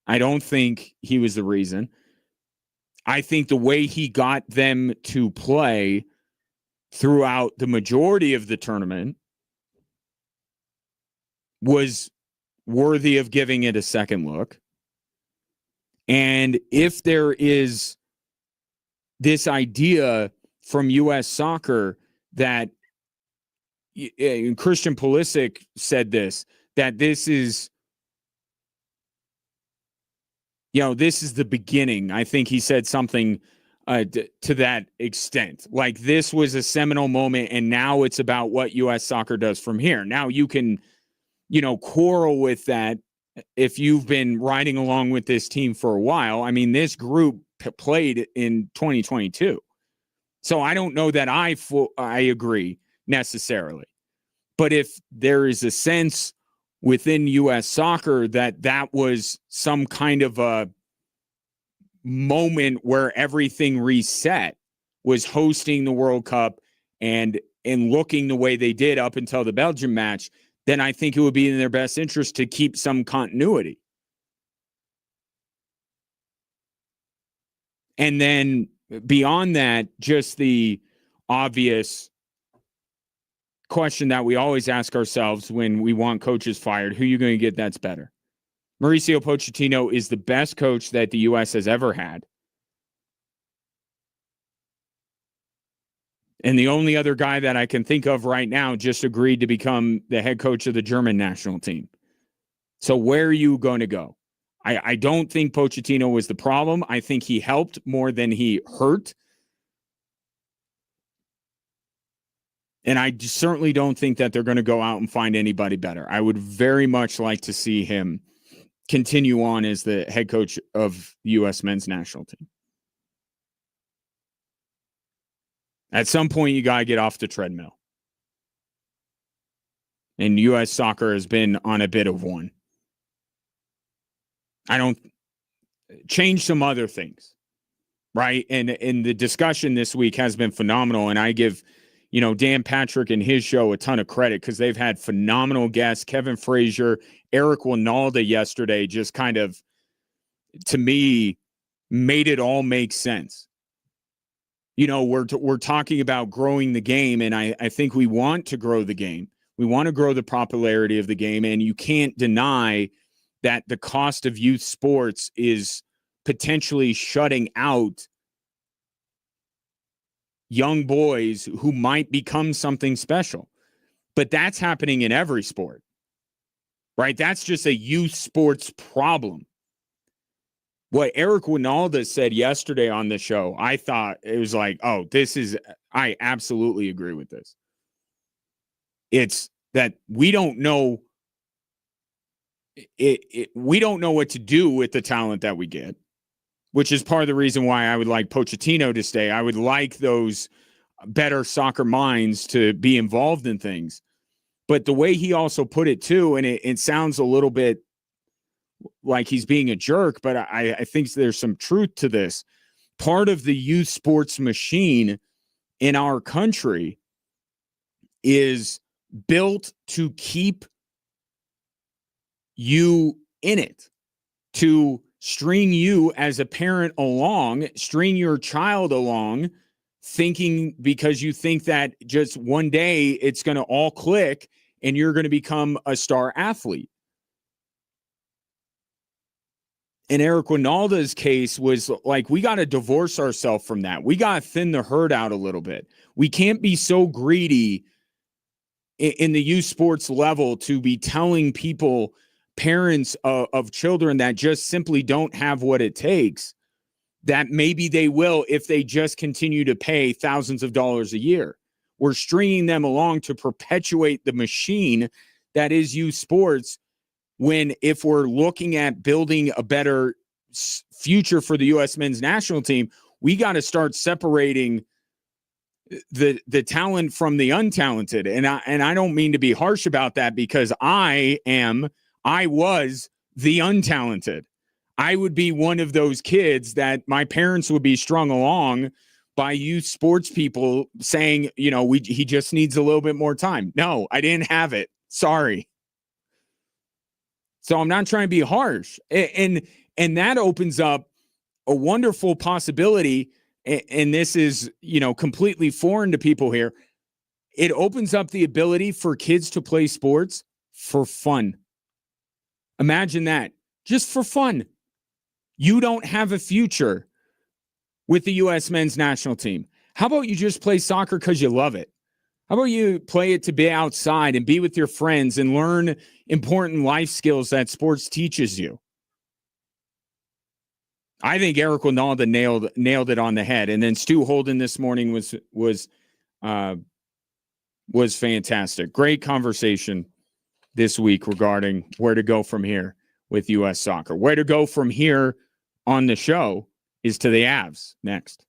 I don't think he was the reason. I think the way he got them to play throughout the majority of the tournament was worthy of giving it a second look. And if there is this idea from U.S. soccer that Christian Pulisic said this, that this is, this is the beginning. I think he said something to that extent. Like, this was a seminal moment, and now it's about what U.S. soccer does from here. Now you can, quarrel with that if you've been riding along with this team for a while. I mean, this group played in 2022. So I don't know that I agree necessarily. But if there is a sense within U.S. soccer that was some kind of a moment where everything reset, was hosting the World Cup and looking the way they did up until the Belgium match, then I think it would be in their best interest to keep some continuity. And then beyond that, just the obvious question that we always ask ourselves when we want coaches fired: who are you going to get that's better? Mauricio Pochettino is the best coach that the U.S. has ever had. And the only other guy that I can think of right now just agreed to become the head coach of the German national team. So where are you going to go? I don't think Pochettino was the problem. I think he helped more than he hurt. And I certainly don't think that they're going to go out and find anybody better. I would very much like to see him continue on as the head coach of the U.S. men's national team. At some point, you got to get off the treadmill. And U.S. soccer has been on a bit of one. I don't change some other things, right? And the discussion this week has been phenomenal. And I give, Dan Patrick and his show a ton of credit because they've had phenomenal guests. Kevin Frazier, Eric Winalda yesterday just kind of, to me, made it all make sense. We're talking about growing the game, and I think we want to grow the game. We want to grow the popularity of the game, and you can't deny that the cost of youth sports is potentially shutting out young boys who might become something special. But that's happening in every sport, right? That's just a youth sports problem. What Eric Winalda said yesterday on the show, I thought it was like, I absolutely agree with this. It's that we don't know we don't know what to do with the talent that we get, which is part of the reason why I would like Pochettino to stay. I would like those better soccer minds to be involved in things. But the way he also put it too, and it sounds a little bit like he's being a jerk, but I think there's some truth to this. Part of the youth sports machine in our country is built to keep you in it, to string you as a parent along, string your child along, thinking because you think that just one day it's going to all click and you're going to become a star athlete. In Eric Winalda's case was like, we got to divorce ourselves from that. We got to thin the herd out a little bit. We can't be so greedy in the youth sports level to be telling people, parents of children that just simply don't have what it takes, that maybe they will if they just continue to pay thousands of dollars a year. We're stringing them along to perpetuate the machine that is youth sports, when if we're looking at building a better future for the U.S. men's national team, we got to start separating the talent from the untalented. And I don't mean to be harsh about that, because I was the untalented. I would be one of those kids that my parents would be strung along by youth sports people saying, he just needs a little bit more time. No, I didn't have it. Sorry. So I'm not trying to be harsh. And that opens up a wonderful possibility. And this is, completely foreign to people here. It opens up the ability for kids to play sports for fun. Imagine that. Just for fun. You don't have a future with the U.S. men's national team. How about you just play soccer because you love it? How about you play it to be outside and be with your friends and learn important life skills that sports teaches you? I think Eric Winalda nailed it on the head. And then Stu Holden this morning was fantastic. Great conversation this week regarding where to go from here with U.S. soccer. Where to go from here on the show is to the Avs next.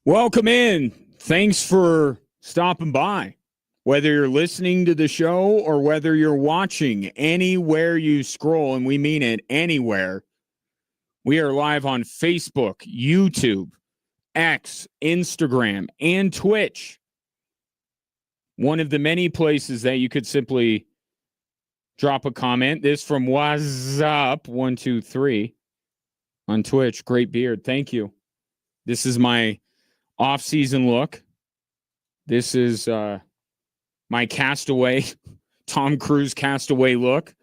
Welcome in. Thanks for stopping by. Whether you're listening to the show or whether you're watching, anywhere you scroll, and we mean it, anywhere, we are live on Facebook, YouTube, X, Instagram, and Twitch. One of the many places that you could simply drop a comment. This from WhatsApp123 on Twitch. Great beard. Thank you. This is my off-season look. This is my Castaway, Tom Cruise Castaway look.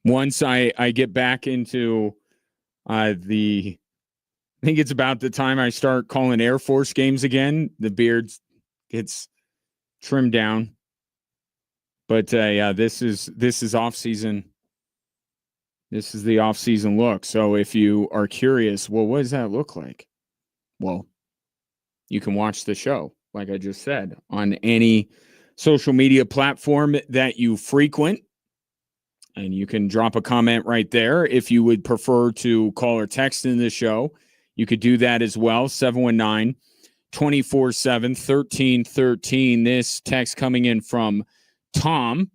Once I get back into I think it's about the time I start calling Air Force games again. The beard gets trimmed down. But this is off-season. This is the off-season look. So if you are curious, well, what does that look like? Well, you can watch the show, like I just said, on any social media platform that you frequent. And you can drop a comment right there. If you would prefer to call or text in the show, you could do that as well. 719-247-1313. This text coming in from Tom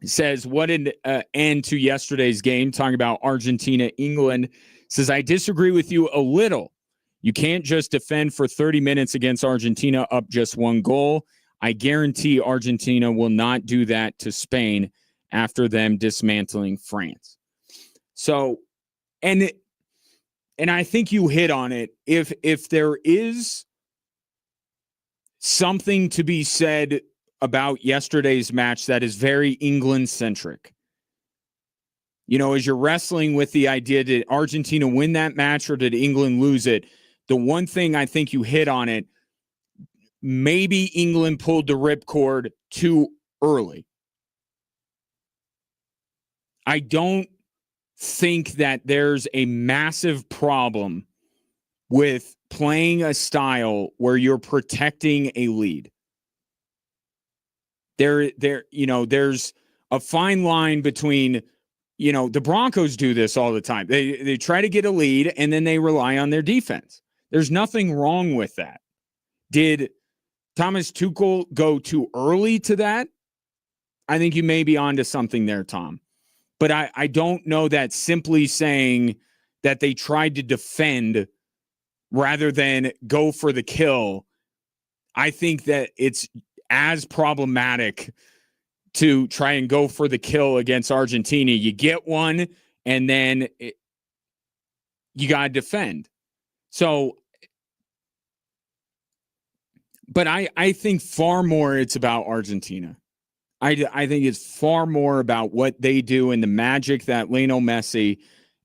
says, what an end to yesterday's game, talking about Argentina, England. Says, I disagree with you a little. You can't just defend for 30 minutes against Argentina up just one goal. I guarantee Argentina will not do that to Spain after them dismantling France. So, and I think you hit on it. If there is something to be said about yesterday's match that is very England-centric, you know, as you're wrestling with the idea, did Argentina win that match or did England lose it? The one thing I think you hit on it, maybe England pulled the ripcord too early. I don't think that there's a massive problem with playing a style where you're protecting a lead. There's a fine line between, the Broncos do this all the time. They try to get a lead and then they rely on their defense. There's nothing wrong with that. Did Thomas Tuchel go too early to that? I think you may be onto something there, Tom. But I don't know that simply saying that they tried to defend rather than go for the kill. I think that it's as problematic to try and go for the kill against Argentina. You get one, and then you got to defend. So, but I think far more it's about Argentina. I think it's far more about what they do and the magic that Lionel Messi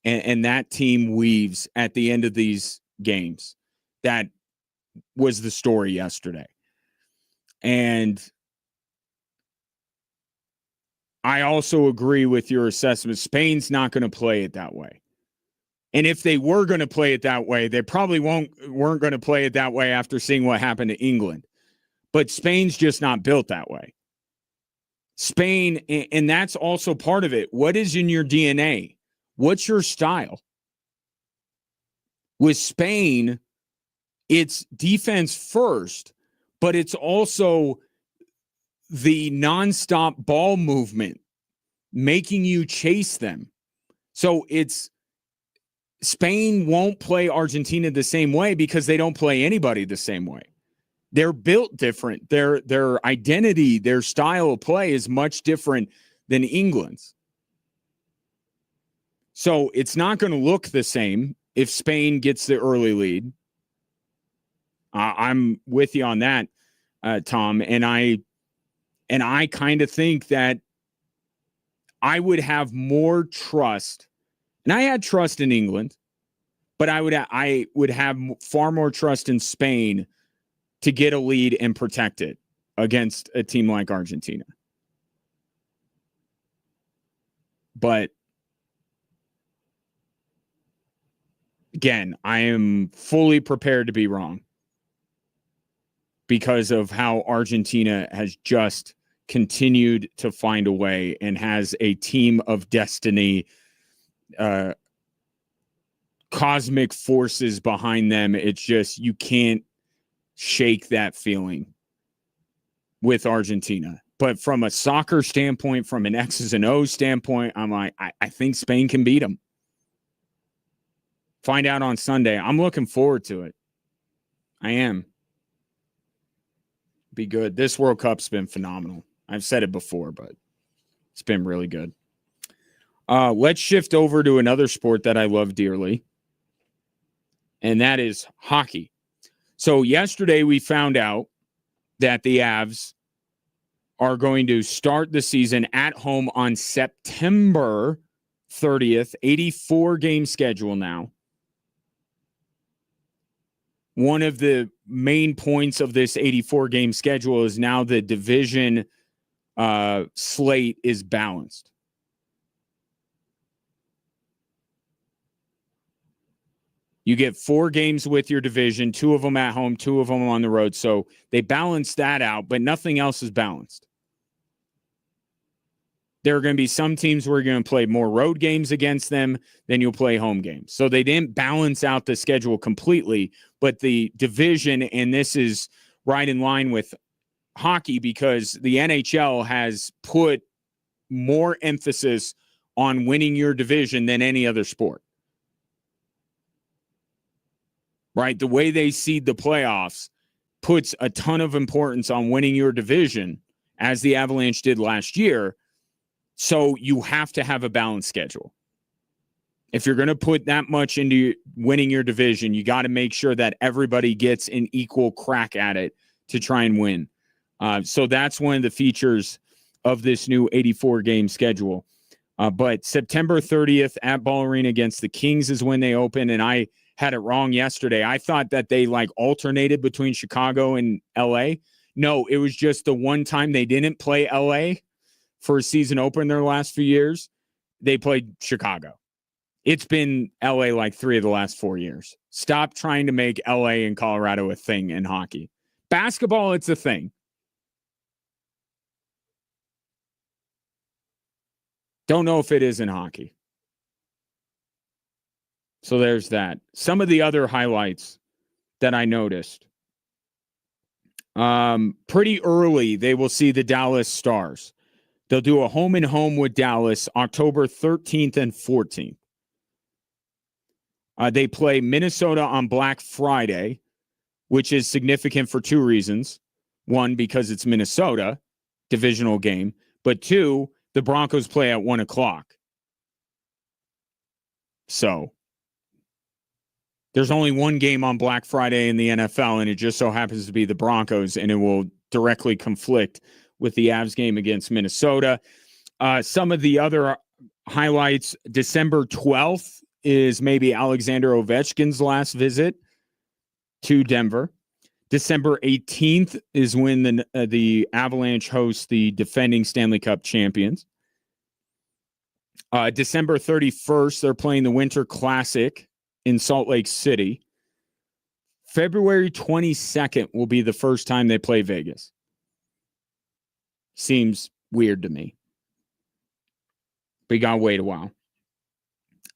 and that team weaves at the end of these games. That was the story yesterday. And I also agree with your assessment. Spain's not going to play it that way. And if they were going to play it that way, they probably weren't going to play it that way after seeing what happened to England. But Spain's just not built that way. Spain, and that's also part of it. What is in your DNA? What's your style? With Spain, it's defense first, but it's also the nonstop ball movement, making you chase them. So it's Spain won't play Argentina the same way because they don't play anybody the same way. They're built different. Their identity, their style of play is much different than England's. So it's not going to look the same if Spain gets the early lead. I'm with you on that, Tom. And I kind of think that I would have more trust, and I had trust in England, but I would have far more trust in Spain to get a lead and protect it against a team like Argentina. But again, I am fully prepared to be wrong because of how Argentina has just continued to find a way and has a team of destiny cosmic forces behind them. It's just, you can't shake that feeling with Argentina. But from a soccer standpoint, from an X's and O's standpoint, I'm like, I think Spain can beat them. Find out on Sunday. I'm looking forward to it. I am. Be good. This World Cup's been phenomenal. I've said it before, but it's been really good. Let's shift over to another sport that I love dearly, and that is hockey. So yesterday we found out that the Avs are going to start the season at home on September 30th, 84-game schedule now. One of the main points of this 84-game schedule is now the division slate is balanced. You get 4 games with your division, 2 of them at home, 2 of them on the road. So they balance that out, but nothing else is balanced. There are going to be some teams where you're going to play more road games against them than you'll play home games. So they didn't balance out the schedule completely, but the division, and this is right in line with hockey because the NHL has put more emphasis on winning your division than any other sport. Right? The way they seed the playoffs puts a ton of importance on winning your division, as the Avalanche did last year. So you have to have a balanced schedule. If you're going to put that much into winning your division, you got to make sure that everybody gets an equal crack at it to try and win. So that's one of the features of this new 84-game schedule. But September 30th at Ball Arena against the Kings is when they open, and I had it wrong yesterday. I thought that they alternated between Chicago and LA. No, it was just the one time they didn't play LA for a season opener their last few years. They played Chicago. It's been LA 3 of the last 4 years. Stop trying to make LA and Colorado a thing in hockey. Basketball, it's a thing. Don't know if it is in hockey. So there's that. Some of the other highlights that I noticed. Pretty early, they will see the Dallas Stars. They'll do a home and home with Dallas October 13th and 14th. They play Minnesota on Black Friday, which is significant for 2 reasons. 1, because it's Minnesota, divisional game. But 2, the Broncos play at 1 o'clock. So there's only 1 game on Black Friday in the NFL, and it just so happens to be the Broncos, and it will directly conflict with the Avs game against Minnesota. Some of the other highlights, December 12th is maybe Alexander Ovechkin's last visit to Denver. December 18th is when the Avalanche hosts the defending Stanley Cup champions. December 31st, they're playing the Winter Classic in Salt Lake City. February 22nd will be the first time they play Vegas. Seems weird to me. But you got to wait a while.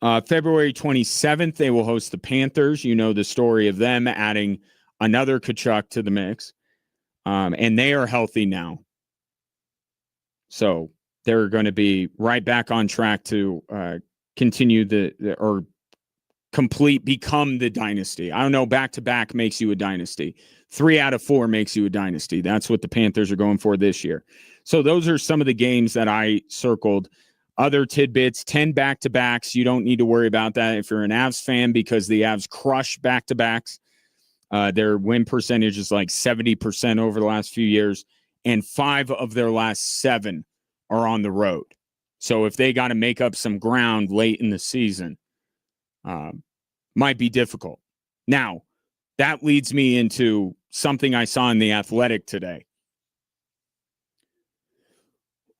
February 27th, they will host the Panthers. You know the story of them adding another Kachuk to the mix. And they are healthy now. So they're going to be right back on track to continue become the dynasty. I don't know, back-to-back makes you a dynasty. 3 out of 4 makes you a dynasty. That's what the Panthers are going for this year. So those are some of the games that I circled. Other tidbits, 10 back-to-backs. You don't need to worry about that if you're an Avs fan because the Avs crush back-to-backs. Their win percentage is 70% over the last few years, and 5 of their last 7 are on the road. So if they got to make up some ground late in the season, might be difficult. Now, that leads me into something I saw in The Athletic today.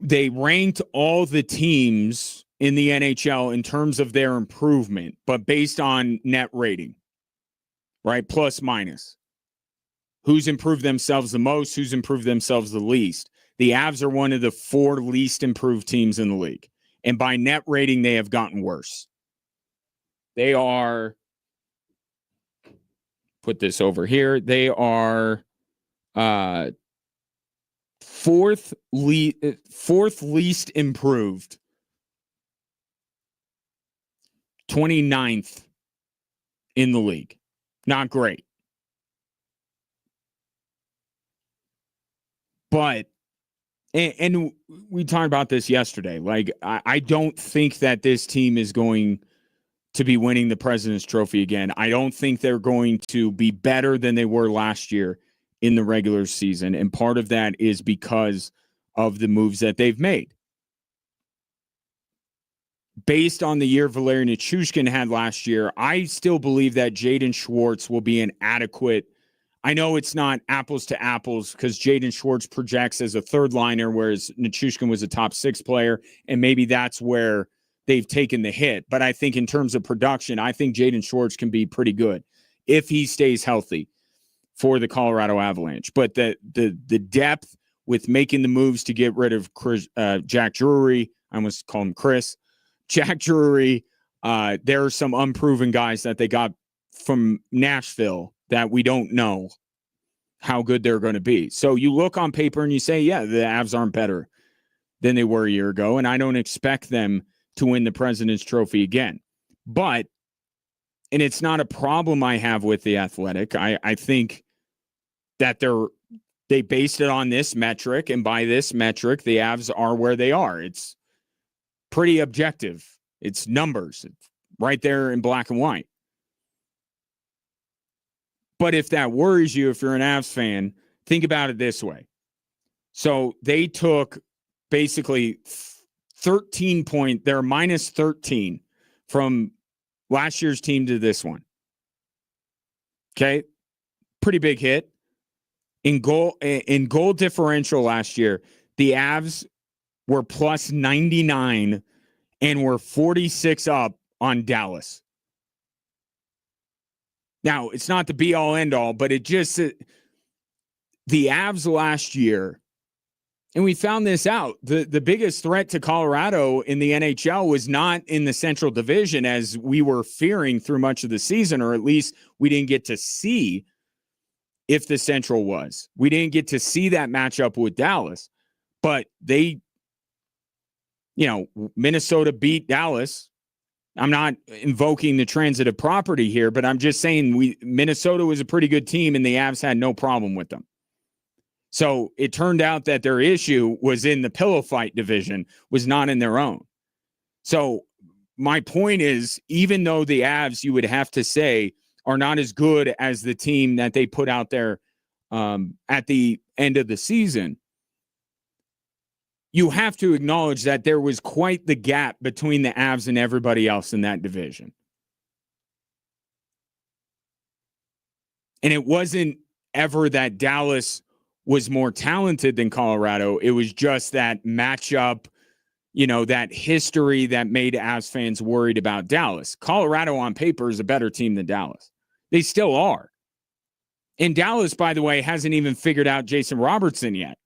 They ranked all the teams in the NHL in terms of their improvement, but based on net rating, right? Plus, minus. Who's improved themselves the most? Who's improved themselves the least? The Avs are one of the 4 least improved teams in the league. And by net rating, they have gotten worse. They are put this over here. They are fourth least improved, 29th in the league. Not great. But, and we talked about this yesterday. Like, I don't think that this team is going to be winning the President's Trophy again. I don't think they're going to be better than they were last year in the regular season. And part of that is because of the moves that they've made. Based on the year Valeri Nichushkin had last year, I still believe that Jaden Schwartz will be an adequate. I know it's not apples to apples because Jaden Schwartz projects as a third liner, whereas Nichushkin was a top 6 player, and maybe that's where they've taken the hit. But I think in terms of production, I think Jaden Schwartz can be pretty good if he stays healthy for the Colorado Avalanche. But the depth with making the moves to get rid of Jack Drury, I almost call him Chris, Jack Drury, there are some unproven guys that they got from Nashville that we don't know how good they're going to be. So you look on paper and you say, yeah, the Avs aren't better than they were a year ago, and I don't expect them to win the President's Trophy again. But, and it's not a problem I have with the Athletic. I think that they based it on this metric, and by this metric, the Avs are where they are. It's pretty objective. It's numbers. It's right there in black and white. But if that worries you, if you're an Avs fan, think about it this way. So they took basically 13 point, they're minus 13 from last year's team to this one. Okay. Pretty big hit. In goal differential last year, the Avs were plus 99 and were 46 up on Dallas. Now, it's not the be-all, end-all, but it just, the Avs last year, and we found this out, the biggest threat to Colorado in the NHL was not in the Central Division as we were fearing through much of the season, or at least we didn't get to see if the Central was. We didn't get to see that matchup with Dallas, but they, Minnesota beat Dallas. I'm not invoking the transitive property here, but I'm just saying Minnesota was a pretty good team and the Avs had no problem with them. So it turned out that their issue was in the pillow fight division, was not in their own. So my point is, even though the Avs, you would have to say, are not as good as the team that they put out there at the end of the season, you have to acknowledge that there was quite the gap between the Avs and everybody else in that division. And it wasn't ever that Dallas was more talented than Colorado. It was just that matchup, that history that made Avs fans worried about Dallas. Colorado on paper is a better team than Dallas. They still are. And Dallas, by the way, hasn't even figured out Jason Robertson yet.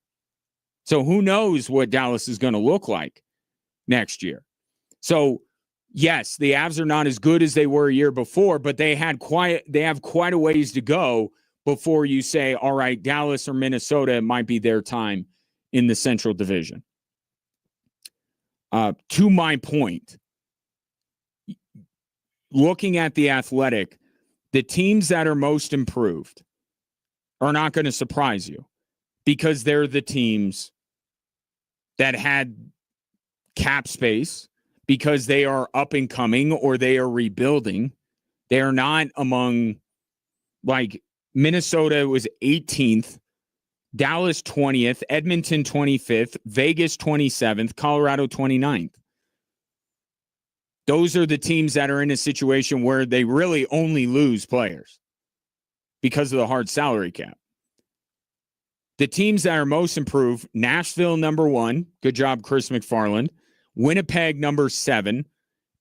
So who knows what Dallas is going to look like next year. So, yes, the Avs are not as good as they were a year before, but they have quite a ways to go before you say, all right, Dallas or Minnesota, it might be their time in the Central Division. To my point, looking at the Athletic, the teams that are most improved are not going to surprise you because they're the teams that had cap space, because they are up and coming or they are rebuilding. They are not among, like, Minnesota was 18th, Dallas 20th, Edmonton 25th, Vegas 27th, Colorado 29th. Those are the teams that are in a situation where they really only lose players because of the hard salary cap. The teams that are most improved, Nashville, number 1. Good job, Chris McFarland. Winnipeg, number 7.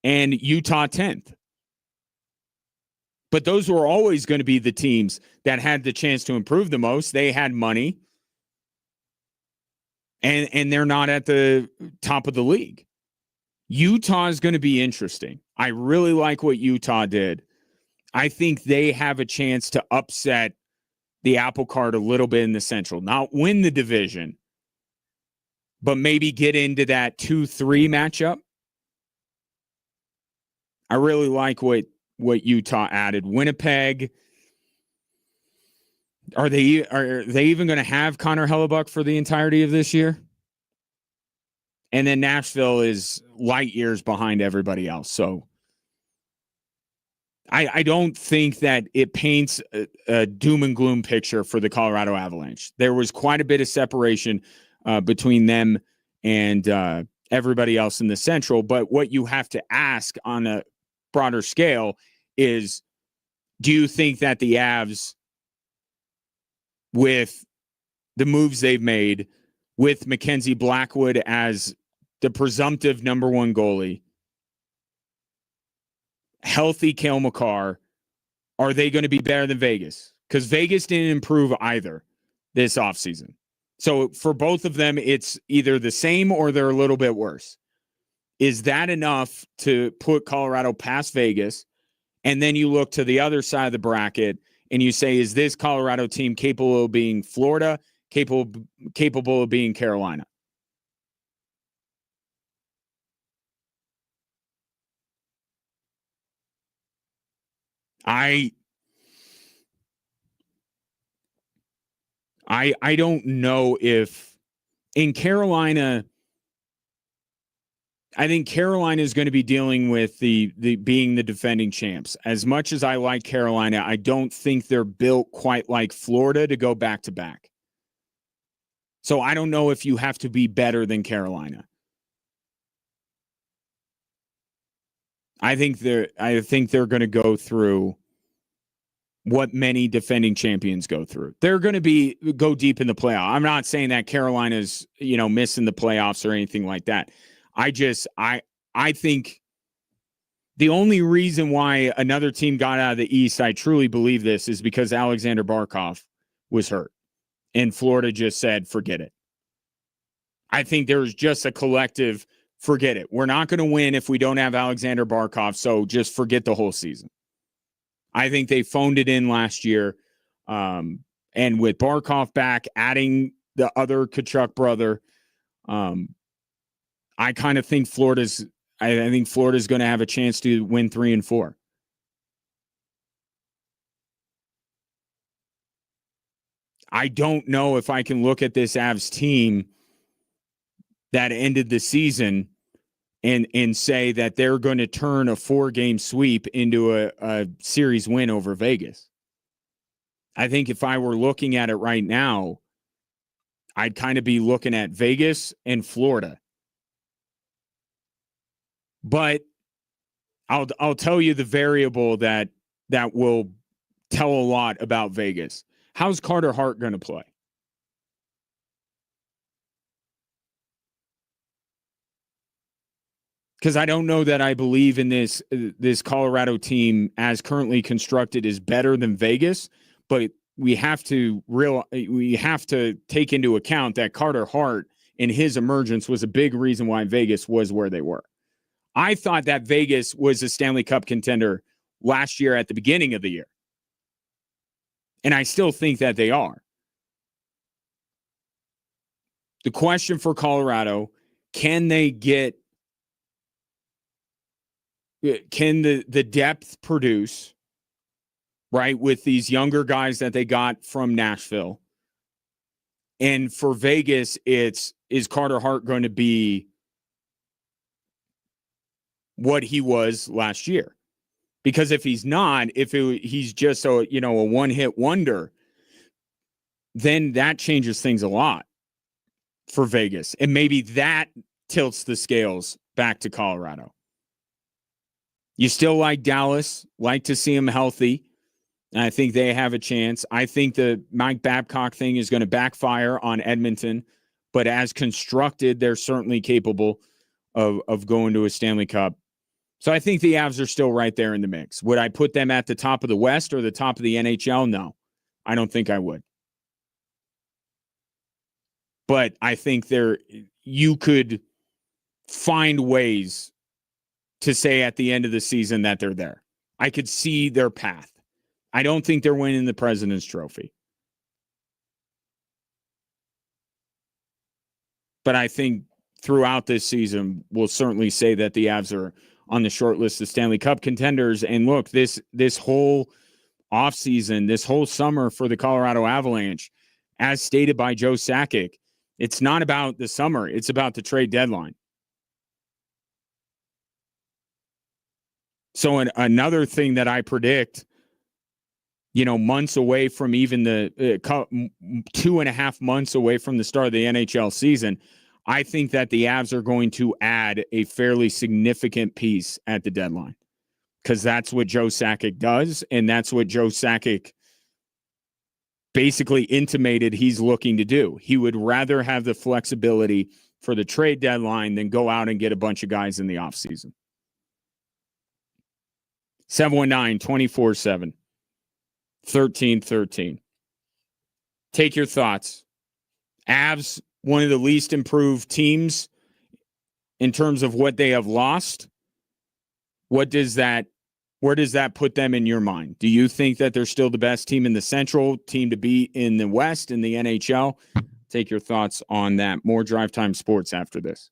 And Utah, 10th. But those were always going to be the teams that had the chance to improve the most. They had money. And they're not at the top of the league. Utah is going to be interesting. I really like what Utah did. I think they have a chance to upset the apple cart a little bit in the Central. Not win the division, but maybe get into that 2-3 matchup. I really like what Utah added. Winnipeg, are they even going to have Connor Hellebuck for the entirety of this year? And then Nashville is light years behind everybody else. So I don't think that it paints a doom and gloom picture for the Colorado Avalanche. There was quite a bit of separation between them and everybody else in the Central. But what you have to ask on a broader scale is, do you think that the Avs, with the moves they've made, with Mackenzie Blackwood as the presumptive number one goalie, healthy Cale Makar, are they going to be better than Vegas? Because Vegas didn't improve either this offseason. So for both of them, it's either the same or they're a little bit worse. Is that enough to put Colorado past Vegas? And then you look to the other side of the bracket and you say, is this Colorado team capable of being Florida, capable of being Carolina? I don't know if in Carolina, I think Carolina is going to be dealing with the being the defending champs. As much as I like Carolina, I don't think they're built quite like Florida to go back to back. So I don't know if you have to be better than Carolina. I think they're going to go through what many defending champions go through. They're going to go deep in the playoff. I'm not saying that Carolina's, missing the playoffs or anything like that. I think the only reason why another team got out of the East, I truly believe this, is because Alexander Barkov was hurt and Florida just said, forget it. I think there's just a collective, forget it. We're not going to win if we don't have Alexander Barkov, so just forget the whole season. I think they phoned it in last year. And with Barkov back, adding the other Tkachuk brother, I kind of think Florida's going to have a chance to win 3 and 4. I don't know if I can look at this Avs team that ended the season and say that they're going to turn a 4-game sweep into a series win over Vegas. I think if I were looking at it right now, I'd kind of be looking at Vegas and Florida. But I'll tell you the variable that will tell a lot about Vegas. How's Carter Hart going to play? Because I don't know that I believe in this Colorado team as currently constructed is better than Vegas, but we have to take into account that Carter Hart and his emergence was a big reason why Vegas was where they were. I thought that Vegas was a Stanley Cup contender last year at the beginning of the year. And I still think that they are. The question for Colorado, can the depth produce, right, with these younger guys that they got from Nashville? And for Vegas, is Carter Hart going to be what he was last year? Because if he's not, he's just a one-hit wonder, then that changes things a lot for Vegas. And maybe that tilts the scales back to Colorado. You still like Dallas, like to see him healthy. And I think they have a chance. I think the Mike Babcock thing is going to backfire on Edmonton, but as constructed, they're certainly capable of going to a Stanley Cup. So I think the Avs are still right there in the mix. Would I put them at the top of the West or the top of the NHL? No, I don't think I would. But I think you could find ways to say at the end of the season that they're there. I could see their path. I don't think they're winning the President's Trophy. But I think throughout this season, we'll certainly say that the Avs are on the short list of Stanley Cup contenders. And look, this whole offseason, this whole summer for the Colorado Avalanche, as stated by Joe Sakic, it's not about the summer. It's about the trade deadline. So another thing that I predict, months away from even the 2.5 months away from the start of the NHL season, I think that the Avs are going to add a fairly significant piece at the deadline because that's what Joe Sakic does, and that's what Joe Sakic basically intimated he's looking to do. He would rather have the flexibility for the trade deadline than go out and get a bunch of guys in the offseason. 719-24-7. 1313. Take your thoughts. Avs, one of the least improved teams in terms of what they have lost. Where does that put them in your mind? Do you think that they're still the best team in the Central, team to beat in the West, in the NHL? Take your thoughts on that. More Drive Time Sports after this.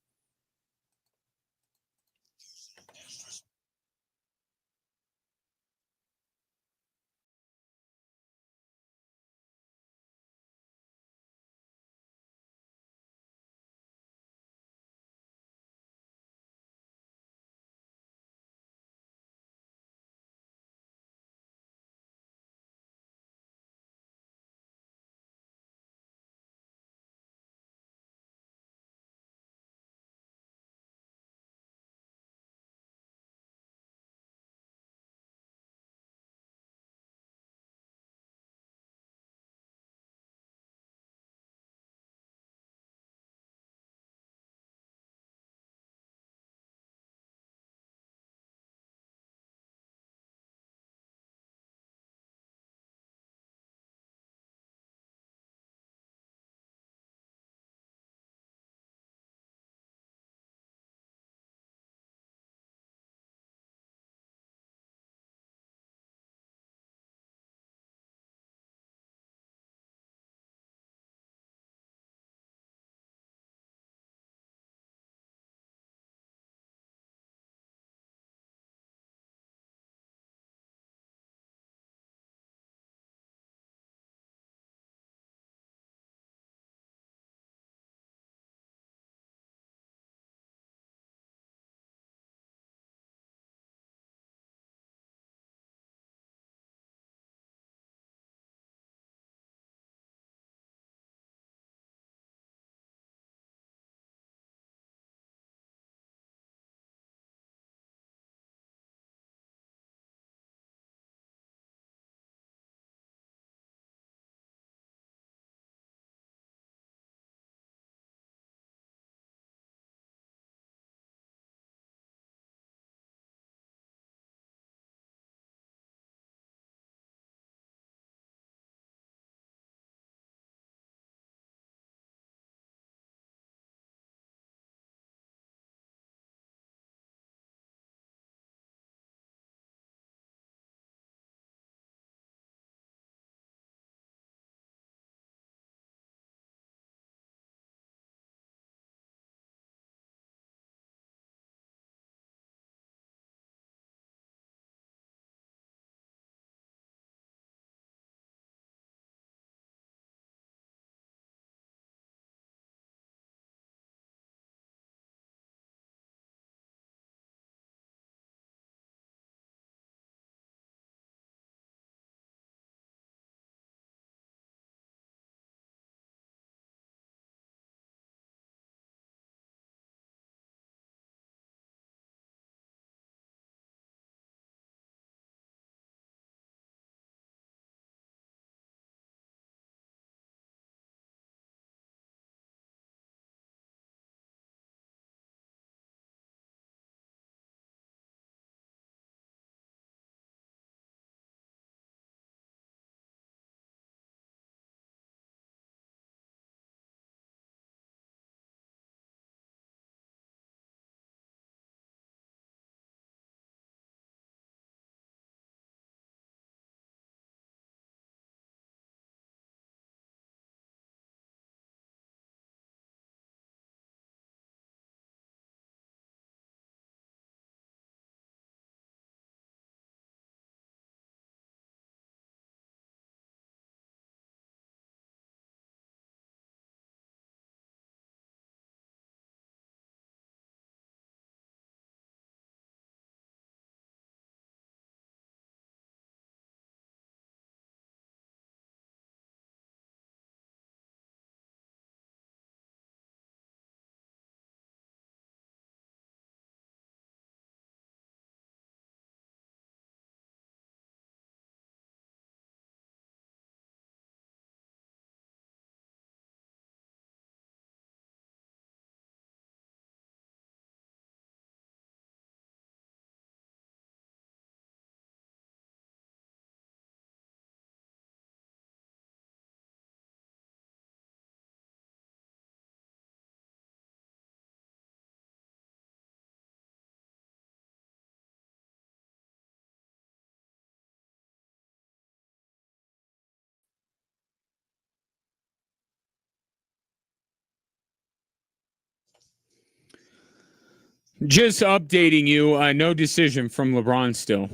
Just updating you, no decision from LeBron still.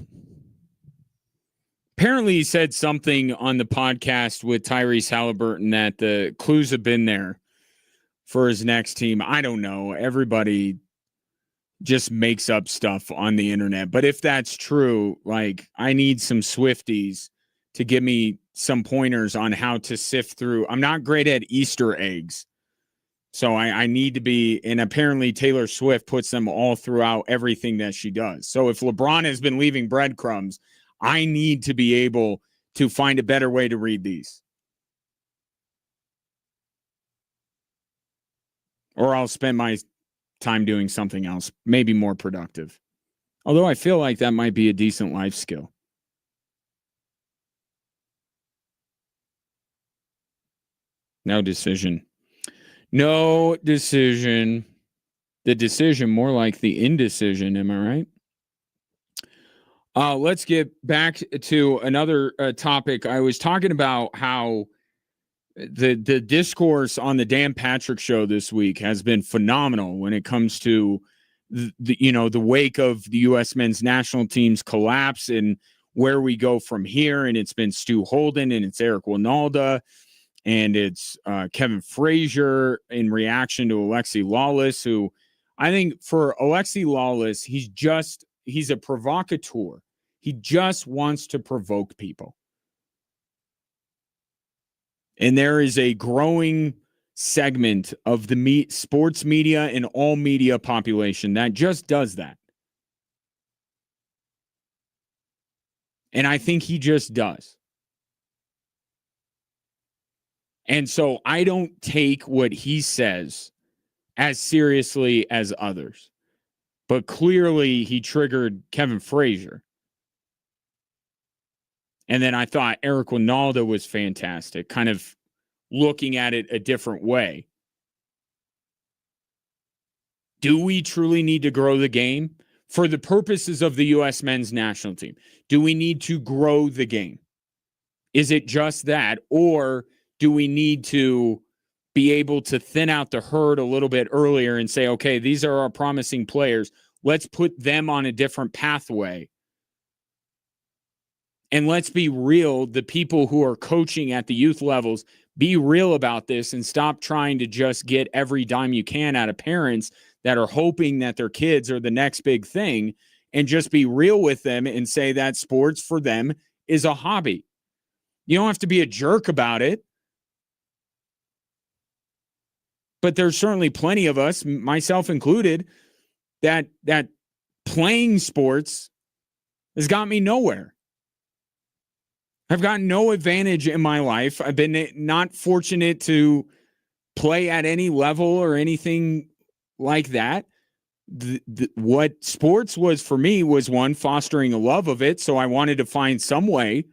Apparently, he said something on the podcast with Tyrese Halliburton that the clues have been there for his next team. I don't know. Everybody just makes up stuff on the internet. But if that's true, like, I need some Swifties to give me some pointers on how to sift through. I'm not great at Easter eggs. So I need to be, and apparently Taylor Swift puts them all throughout everything that she does. So if LeBron has been leaving breadcrumbs, I need to be able to find a better way to read these. Or I'll spend my time doing something else, maybe more productive. Although I feel like that might be a decent life skill. No decision. No decision. The decision, more like the indecision. Am I right? Let's get back to another topic. I was talking about how the discourse on the Dan Patrick show this week has been phenomenal when it comes to the wake of the U.S. men's national team's collapse and where we go from here. And it's been Stu Holden and it's Eric Winalda and it's Kevin Frazier in reaction to Alexi Lawless, who I think for Alexi Lawless, he's a provocateur. He just wants to provoke people. And there is a growing segment of the sports media and all media population that just does that. And I think he just does. And so I don't take what he says as seriously as others. But clearly he triggered Kevin Frazier. And then I thought Eric Winalda was fantastic, kind of looking at it a different way. Do we truly need to grow the game? For the purposes of the U.S. men's national team, do we need to grow the game? Is it just that? Or do we need to be able to thin out the herd a little bit earlier and say, okay, these are our promising players. Let's put them on a different pathway. And let's be real, the people who are coaching at the youth levels, be real about this and stop trying to just get every dime you can out of parents that are hoping that their kids are the next big thing, and just be real with them and say that sports for them is a hobby. You don't have to be a jerk about it. But there's certainly plenty of us, myself included, that playing sports has got me nowhere. I've gotten no advantage in my life. I've been not fortunate to play at any level or anything like that. What sports was for me was, one, fostering a love of it. So I wanted to find some way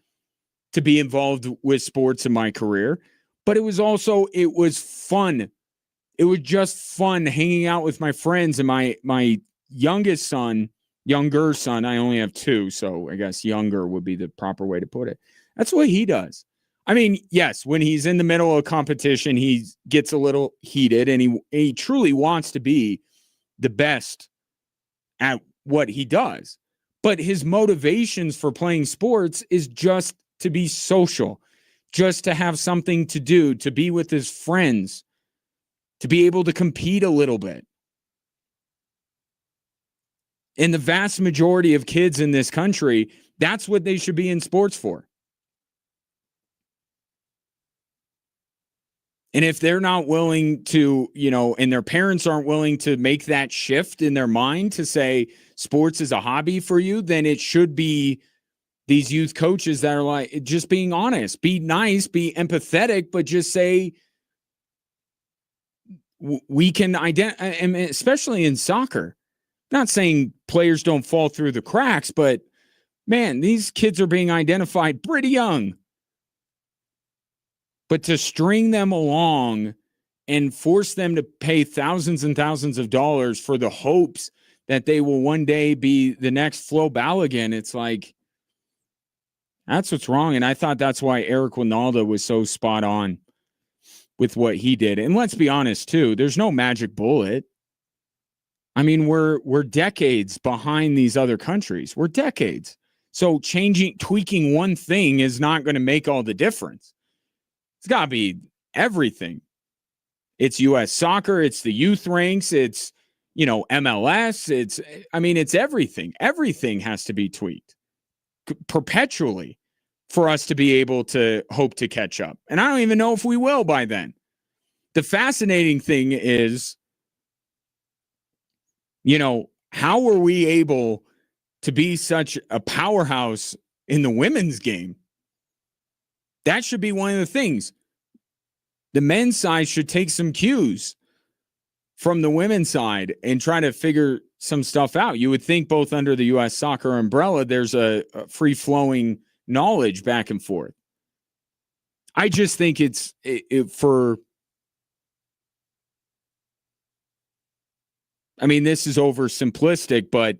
to be involved with sports in my career. But it was fun. It was just fun hanging out with my friends and my younger son, I only have two, so I guess younger would be the proper way to put it. That's what he does. I mean, yes, when he's in the middle of competition, he gets a little heated and he truly wants to be the best at what he does. But his motivations for playing sports is just to be social, just to have something to do, to be with his friends, to be able to compete a little bit. And the vast majority of kids in this country, that's what they should be in sports for. And if they're not willing to, and their parents aren't willing to make that shift in their mind to say sports is a hobby for you, then it should be these youth coaches that are like, just being honest, be nice, be empathetic, but just say, we can identify, especially in soccer. Not saying players don't fall through the cracks, but man, these kids are being identified pretty young. But to string them along and force them to pay thousands and thousands of dollars for the hopes that they will one day be the next Flo Balogun, it's like, that's what's wrong. And I thought that's why Eric Winalda was so spot on with what he did. And let's be honest, too, there's no magic bullet. I mean, we're decades behind these other countries. We're decades. So tweaking one thing is not going to make all the difference. It's got to be everything. It's U.S. soccer. It's the youth ranks. It's, MLS. It's everything. Everything has to be tweaked perpetually for us to be able to hope to catch up. And I don't even know if we will by then. The fascinating thing is, how were we able to be such a powerhouse in the women's game? That should be one of the things. The men's side should take some cues from the women's side and try to figure some stuff out. You would think both under the U.S. soccer umbrella, there's a free-flowing knowledge back and forth. I just think this is oversimplistic, but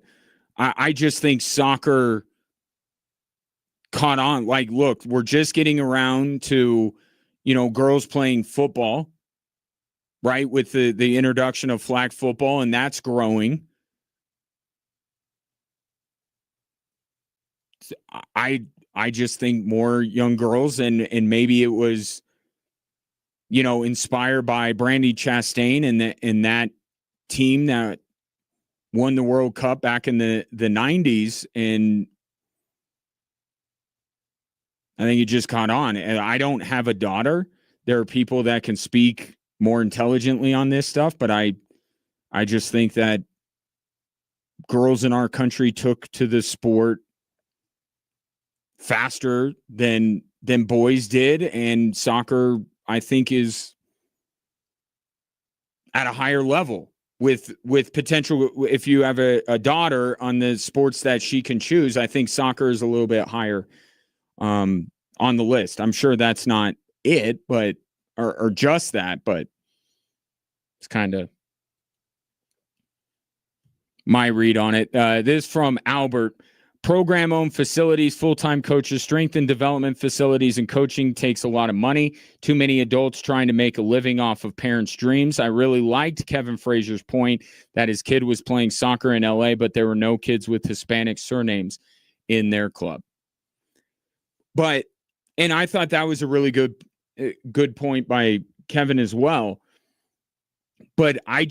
I just think soccer caught on. Like, look, we're just getting around to, girls playing football, right? With the introduction of flag football, and that's growing. I just think more young girls, and maybe it was, inspired by Brandy Chastain and that team that won the World Cup back in the 90s, and I think it just caught on. And I don't have a daughter. There are people that can speak more intelligently on this stuff, but I just think that girls in our country took to the sport faster than boys did, and soccer, I think, is at a higher level with potential. If you have a daughter on the sports that she can choose, I think soccer is a little bit higher on the list. I'm sure that's not it, but or just that, but it's kind of my read on it. This from Albert. Program-owned facilities, full-time coaches, strength and development facilities, and coaching takes a lot of money. Too many adults trying to make a living off of parents' dreams. I really liked Kevin Frazier's point that his kid was playing soccer in L.A., but there were no kids with Hispanic surnames in their club. And I thought that was a really good point by Kevin as well. But I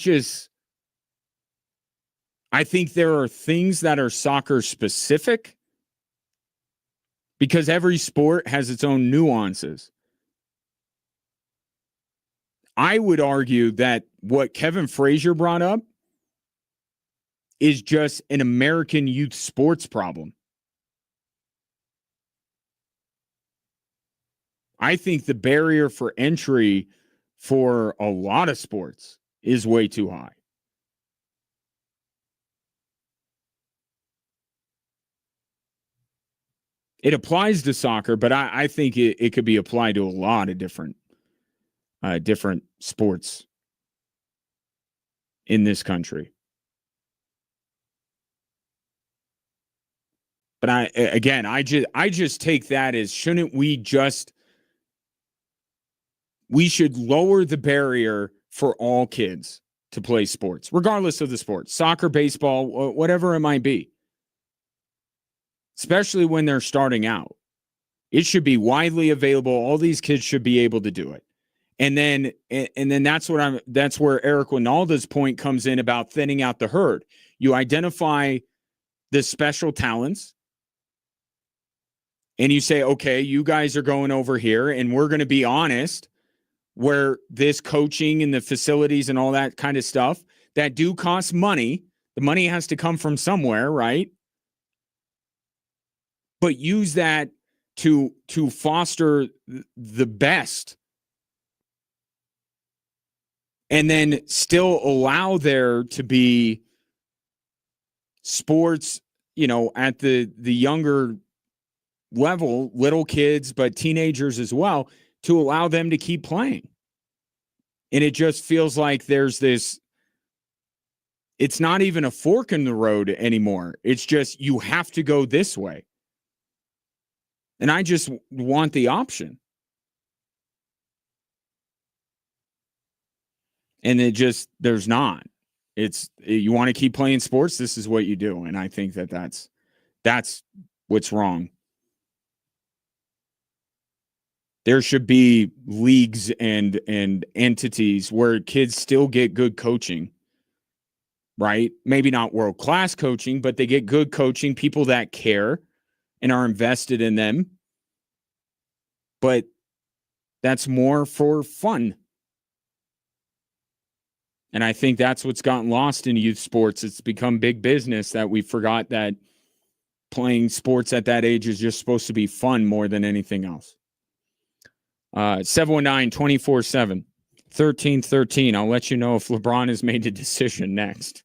think there are things that are soccer specific because every sport has its own nuances. I would argue that what Kevin Frazier brought up is just an American youth sports problem. I think the barrier for entry for a lot of sports is way too high. It applies to soccer, but I think it could be applied to a lot of different sports in this country. But I just take that as, shouldn't we should lower the barrier for all kids to play sports, regardless of the sport, soccer, baseball, whatever it might be. Especially when they're starting out. It should be widely available. All these kids should be able to do it. And then that's where Eric Winalda's point comes in about thinning out the herd. You identify the special talents and you say, okay, you guys are going over here and we're going to be honest where this coaching and the facilities and all that kind of stuff that do cost money. The money has to come from somewhere, right? But use that to foster the best, and then still allow there to be sports, at the younger level, little kids, but teenagers as well, to allow them to keep playing. And it just feels like there's this, it's not even a fork in the road anymore. It's just, you have to go this way. And I just want the option. And there's not. It's you want to keep playing sports, this is what you do. And I think that's what's wrong. There should be leagues and entities where kids still get good coaching, right? Maybe not world-class coaching, but they get good coaching, people that care and are invested in them. But that's more for fun. And I think that's what's gotten lost in youth sports. It's become big business that we forgot that playing sports at that age is just supposed to be fun more than anything else. 719-24-7, 1313. I'll let you know if LeBron has made a decision next.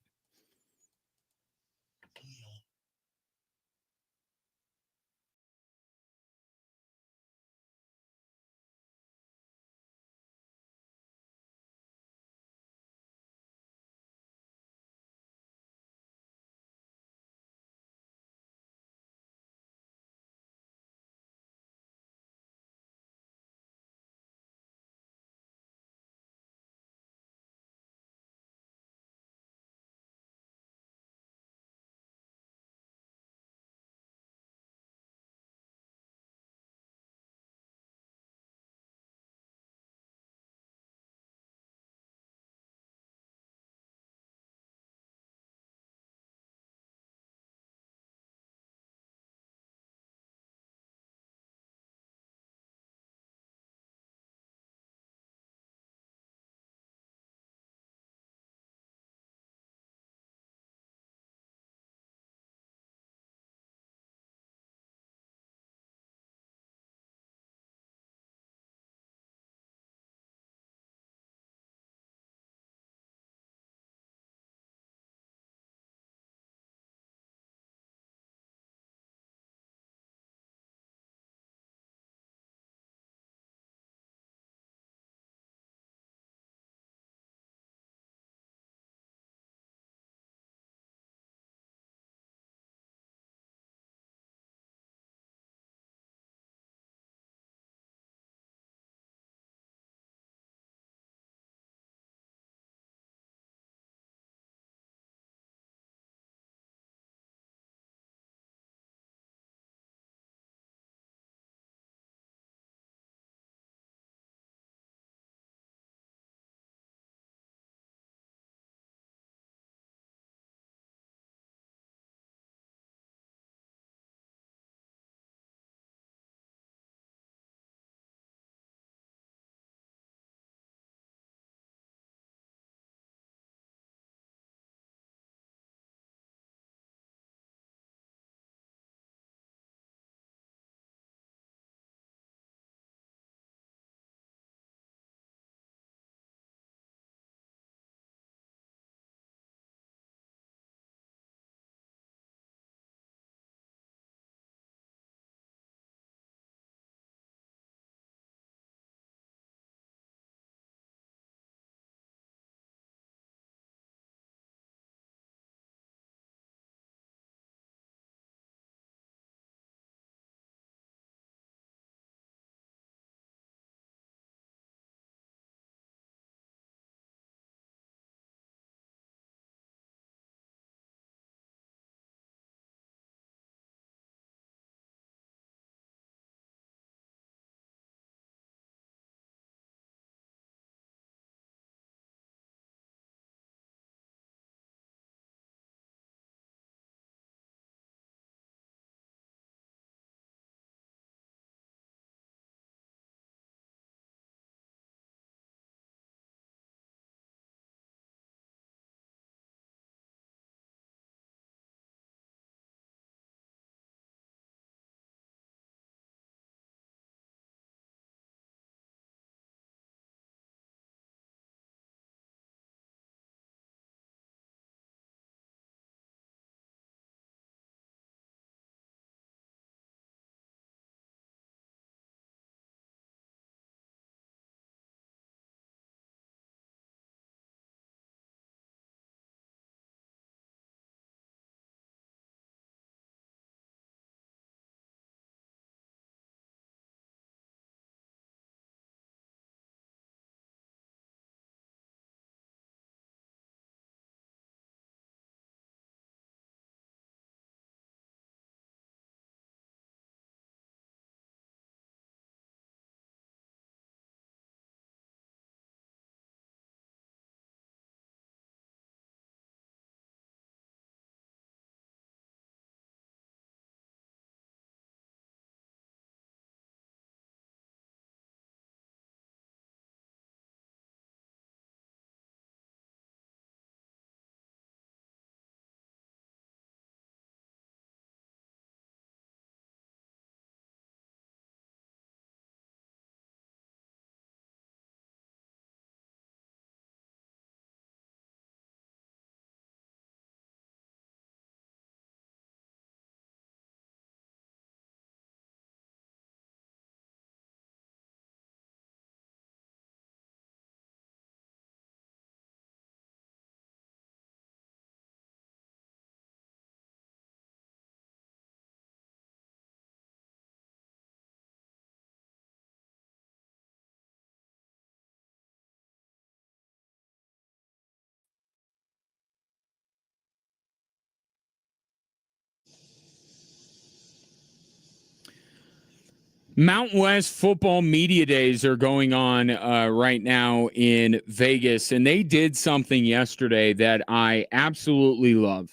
Mountain West football media days are going on right now in Vegas, and they did something yesterday that I absolutely love.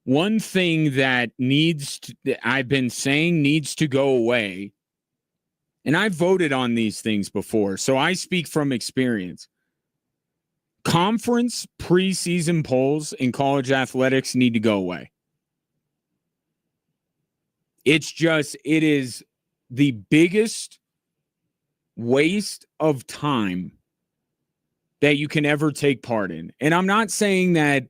One thing that I've been saying needs to go away, and I've voted on these things before, so I speak from experience. Conference preseason polls in college athletics need to go away. It is the biggest waste of time that you can ever take part in. And I'm not saying that,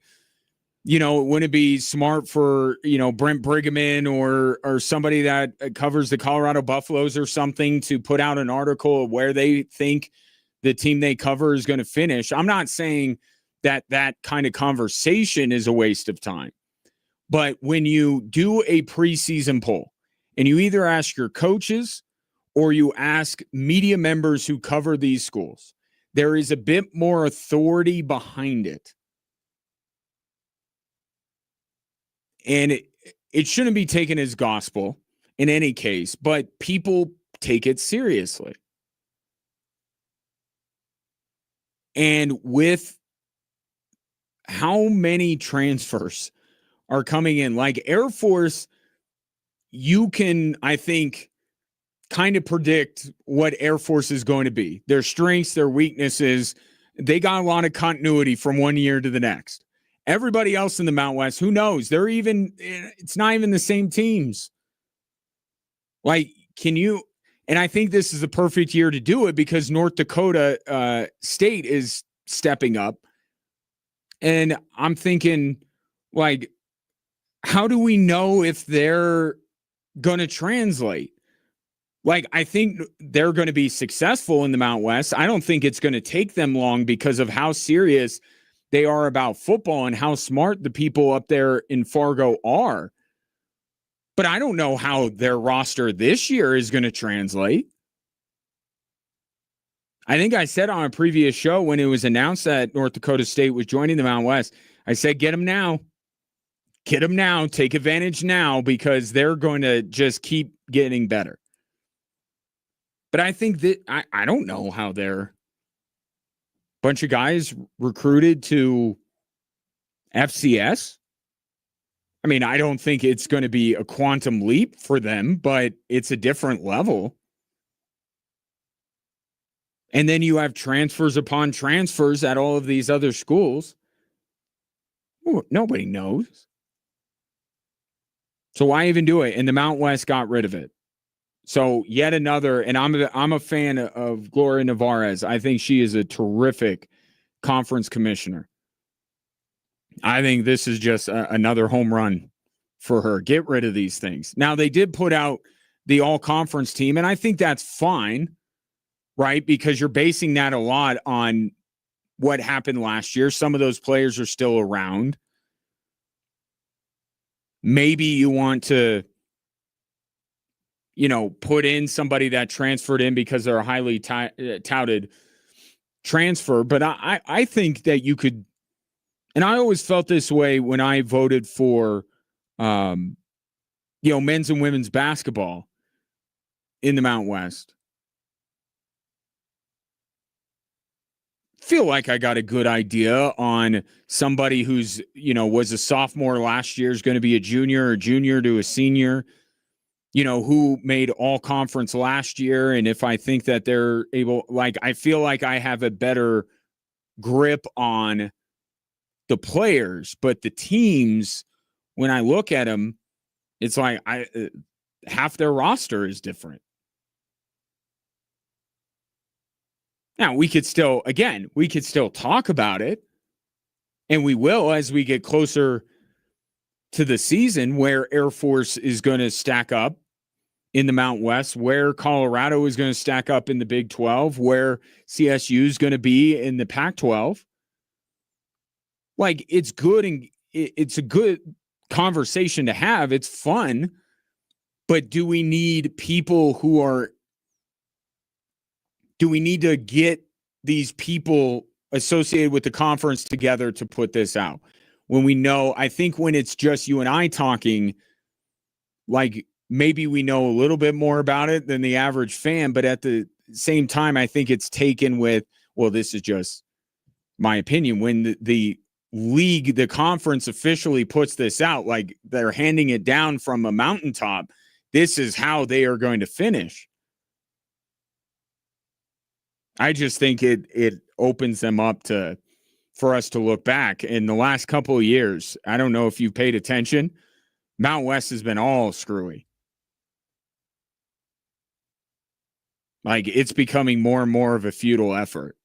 it wouldn't be smart for, Brent Brigham or somebody that covers the Colorado Buffaloes or something to put out an article of where they think the team they cover is going to finish. I'm not saying that kind of conversation is a waste of time. But when you do a preseason poll and you either ask your coaches or you ask media members who cover these schools, there is a bit more authority behind it. And it shouldn't be taken as gospel in any case, but people take it seriously. And with how many transfers are coming in, like Air Force, you can, I think, kind of predict what Air Force is going to be. Their strengths, their weaknesses. They got a lot of continuity from one year to the next. Everybody else in the Mountain West, who knows? It's not even the same teams. Like, and I think this is the perfect year to do it because North Dakota State is stepping up. And I'm thinking, like, how do we know if they're going to translate? Like, I think they're going to be successful in the Mountain West. I don't think it's going to take them long because of how serious they are about football and how smart the people up there in Fargo are. But I don't know how their roster this year is going to translate. I think I said on a previous show when it was announced that North Dakota State was joining the Mountain West, I said, get them now. Get them now. Take advantage now because they're going to just keep getting better. But I think that I don't know how they're bunch of guys recruited to FCS. I mean, I don't think it's going to be a quantum leap for them, but it's a different level. And then you have transfers upon transfers at all of these other schools. Ooh, nobody knows. So why even do it? And the Mountain West got rid of it. So yet another, and I'm a fan of Gloria Nevarez. I think she is a terrific conference commissioner. I think this is just another home run for her. Get rid of these things. Now, they did put out the all-conference team, and I think that's fine, right? Because you're basing that a lot on what happened last year. Some of those players are still around. Maybe you want to put in somebody that transferred in because they're a highly touted transfer. But I think that you could, and I always felt this way when I voted for, men's and women's basketball in the Mountain West. Feel like I got a good idea on somebody who's, was a sophomore last year is going to be a junior or junior to a senior. Who made all conference last year. And if I think that they're able, I feel like I have a better grip on the players, but the teams, when I look at them, it's like half their roster is different. Now we could still talk about it, and we will as we get closer to the season, where Air Force is going to stack up in the Mountain West, where Colorado is going to stack up in the Big 12, where CSU is going to be in the Pac-12. Like, it's good, and it's a good conversation to have. It's fun, but do we need to get these people associated with the conference together to put this out? When we know, I think when it's just you and I talking, like, maybe we know a little bit more about it than the average fan, but at the same time, I think it's taken with, well, this is just my opinion. When the league, the conference officially puts this out, like they're handing it down from a mountaintop, this is how they are going to finish. I just think it opens them up for us to look back. In the last couple of years, I don't know if you've paid attention, Mount West has been all screwy. Like, it's becoming more and more of a futile effort.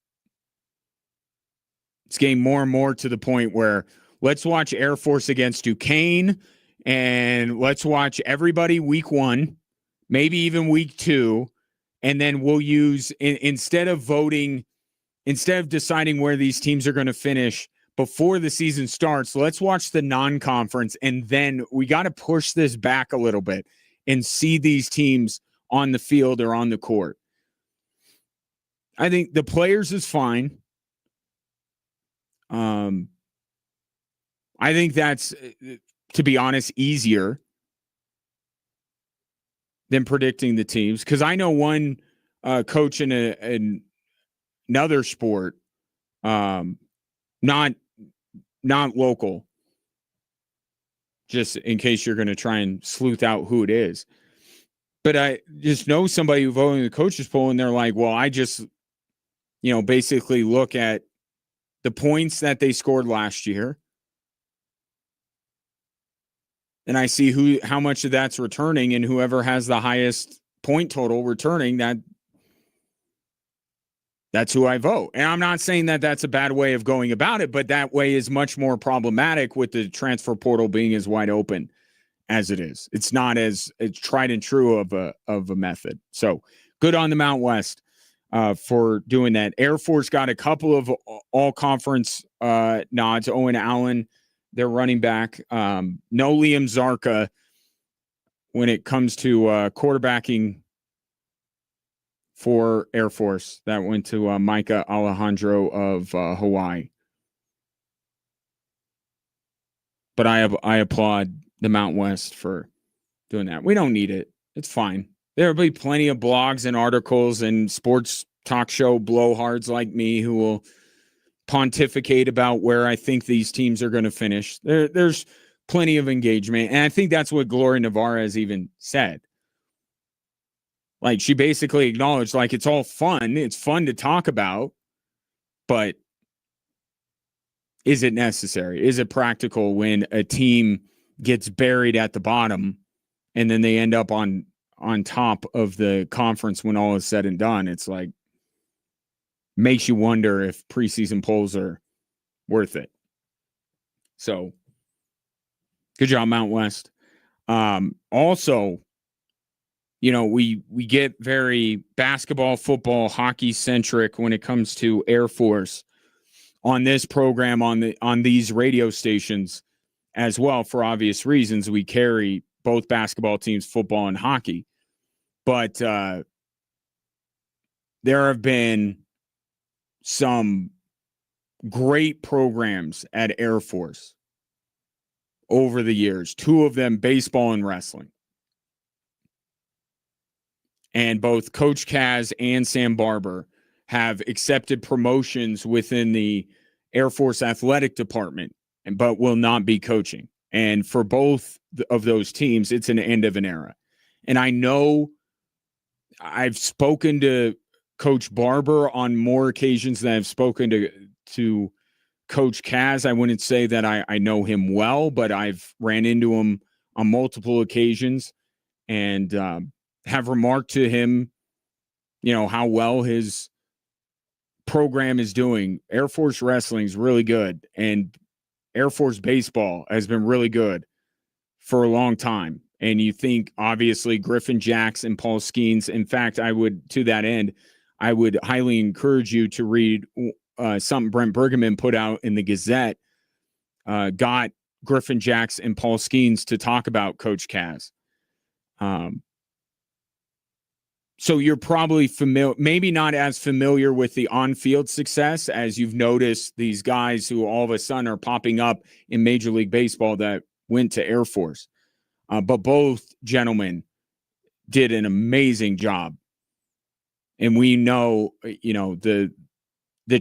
It's getting more and more to the point where let's watch Air Force against Duquesne, and let's watch everybody week 1, maybe even week 2, and then we'll use, instead of deciding where these teams are going to finish before the season starts, let's watch the non-conference, and then we got to push this back a little bit and see these teams on the field or on the court. I think the players is fine. I think that's, to be honest, easier than predicting the teams, because I know one coach in another sport, not local, just in case you're going to try and sleuth out who it is. But I just know somebody who voted in the coaches poll, and they're like, well, I just, basically look at the points that they scored last year, and I see how much of that's returning, and whoever has the highest point total returning, that's who I vote. And I'm not saying that that's a bad way of going about it, but that way is much more problematic with the transfer portal being as wide open as it is. It's not as tried and true of a method. So good on the Mount West for doing that. Air Force got a couple of all-conference nods. Owen Allen, their running back. No Liam Zarka when it comes to quarterbacking for Air Force. That went to Micah Alejandro of Hawaii. But I applaud the Mount West for doing that. We don't need it. It's fine. There'll be plenty of blogs and articles and sports talk show blowhards like me who will pontificate about where I think these teams are going to finish. There's plenty of engagement. And I think that's what Gloria Navarez even said. Like, she basically acknowledged, like, it's all fun. It's fun to talk about, but is it necessary? Is it practical when a team gets buried at the bottom and then they end up on top of the conference when all is said and done? It's like, makes you wonder if preseason polls are worth it. So, good job, Mount West. Also, we get very basketball, football, hockey centric when it comes to Air Force on this program, on these radio stations as well, for obvious reasons. We carry both basketball teams, football and hockey. But there have been some great programs at Air Force over the years, 2 of them baseball and wrestling. And both Coach Kaz and Sam Barber have accepted promotions within the Air Force athletic department, but will not be coaching. And for both of those teams, it's an end of an era. And I know I've spoken to Coach Barber on more occasions than I've spoken to Coach Kaz. I wouldn't say that I know him well, but I've ran into him on multiple occasions and have remarked to him, how well his program is doing. Air Force wrestling is really good, and Air Force baseball has been really good for a long time. And you think, obviously, Griffin Jacks and Paul Skeens. In fact, to that end, I would highly encourage you to read something Brent Bergman put out in the Gazette. Got Griffin Jacks and Paul Skeens to talk about Coach Kaz. So you're probably familiar, maybe not as familiar with the on-field success as you've noticed these guys who all of a sudden are popping up in Major League Baseball that went to Air Force. But both gentlemen did an amazing job. And we know, the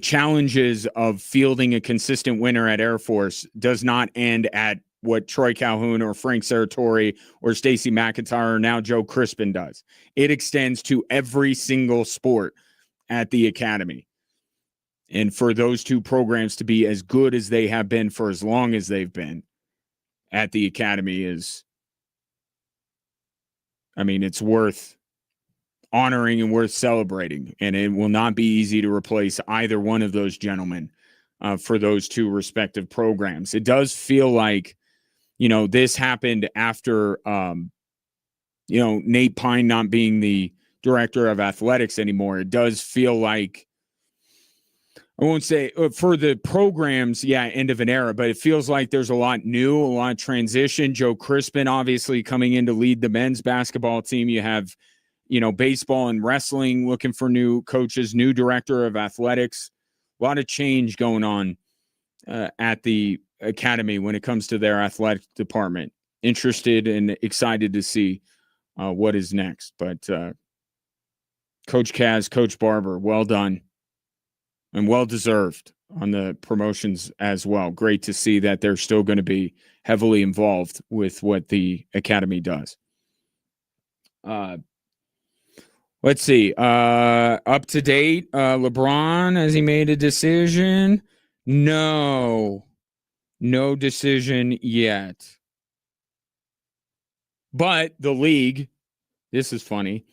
challenges of fielding a consistent winner at Air Force does not end at what Troy Calhoun or Frank Serratori or Stacey McIntyre or now Joe Crispin does. It extends to every single sport at the academy. And for those two programs to be as good as they have been for as long as they've been at the academy it's worth honoring and worth celebrating. And it will not be easy to replace either one of those gentlemen for those two respective programs. It does feel like, this happened after, Nate Pine not being the director of athletics anymore. It does feel like, I won't say for the programs, end of an era, but it feels like there's a lot new, a lot of transition. Joe Crispin obviously coming in to lead the men's basketball team. You have, baseball and wrestling looking for new coaches, new director of athletics. A lot of change going on at the academy when it comes to their athletic department. Interested and excited to see what is next. But Coach Kaz, Coach Barber, well done. And well-deserved on the promotions as well. Great to see that they're still going to be heavily involved with what the academy does. Let's see. Up to date, LeBron, has he made a decision? No decision yet. But the league, this is funny,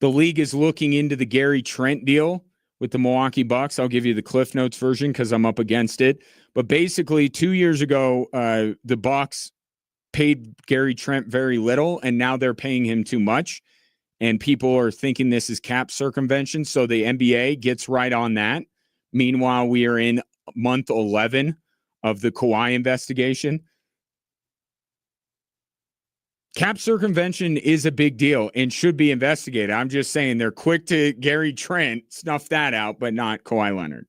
the league is looking into the Gary Trent deal with the Milwaukee Bucks. I'll give you the Cliff Notes version because I'm up against it. But basically, 2 years ago, the Bucks paid Gary Trent very little, and now they're paying him too much. And people are thinking this is cap circumvention, so the NBA gets right on that. Meanwhile, we are in month 11 of the Kawhi investigation. Cap circumvention is a big deal and should be investigated. I'm just saying they're quick to Gary Trent, snuff that out, but not Kawhi Leonard.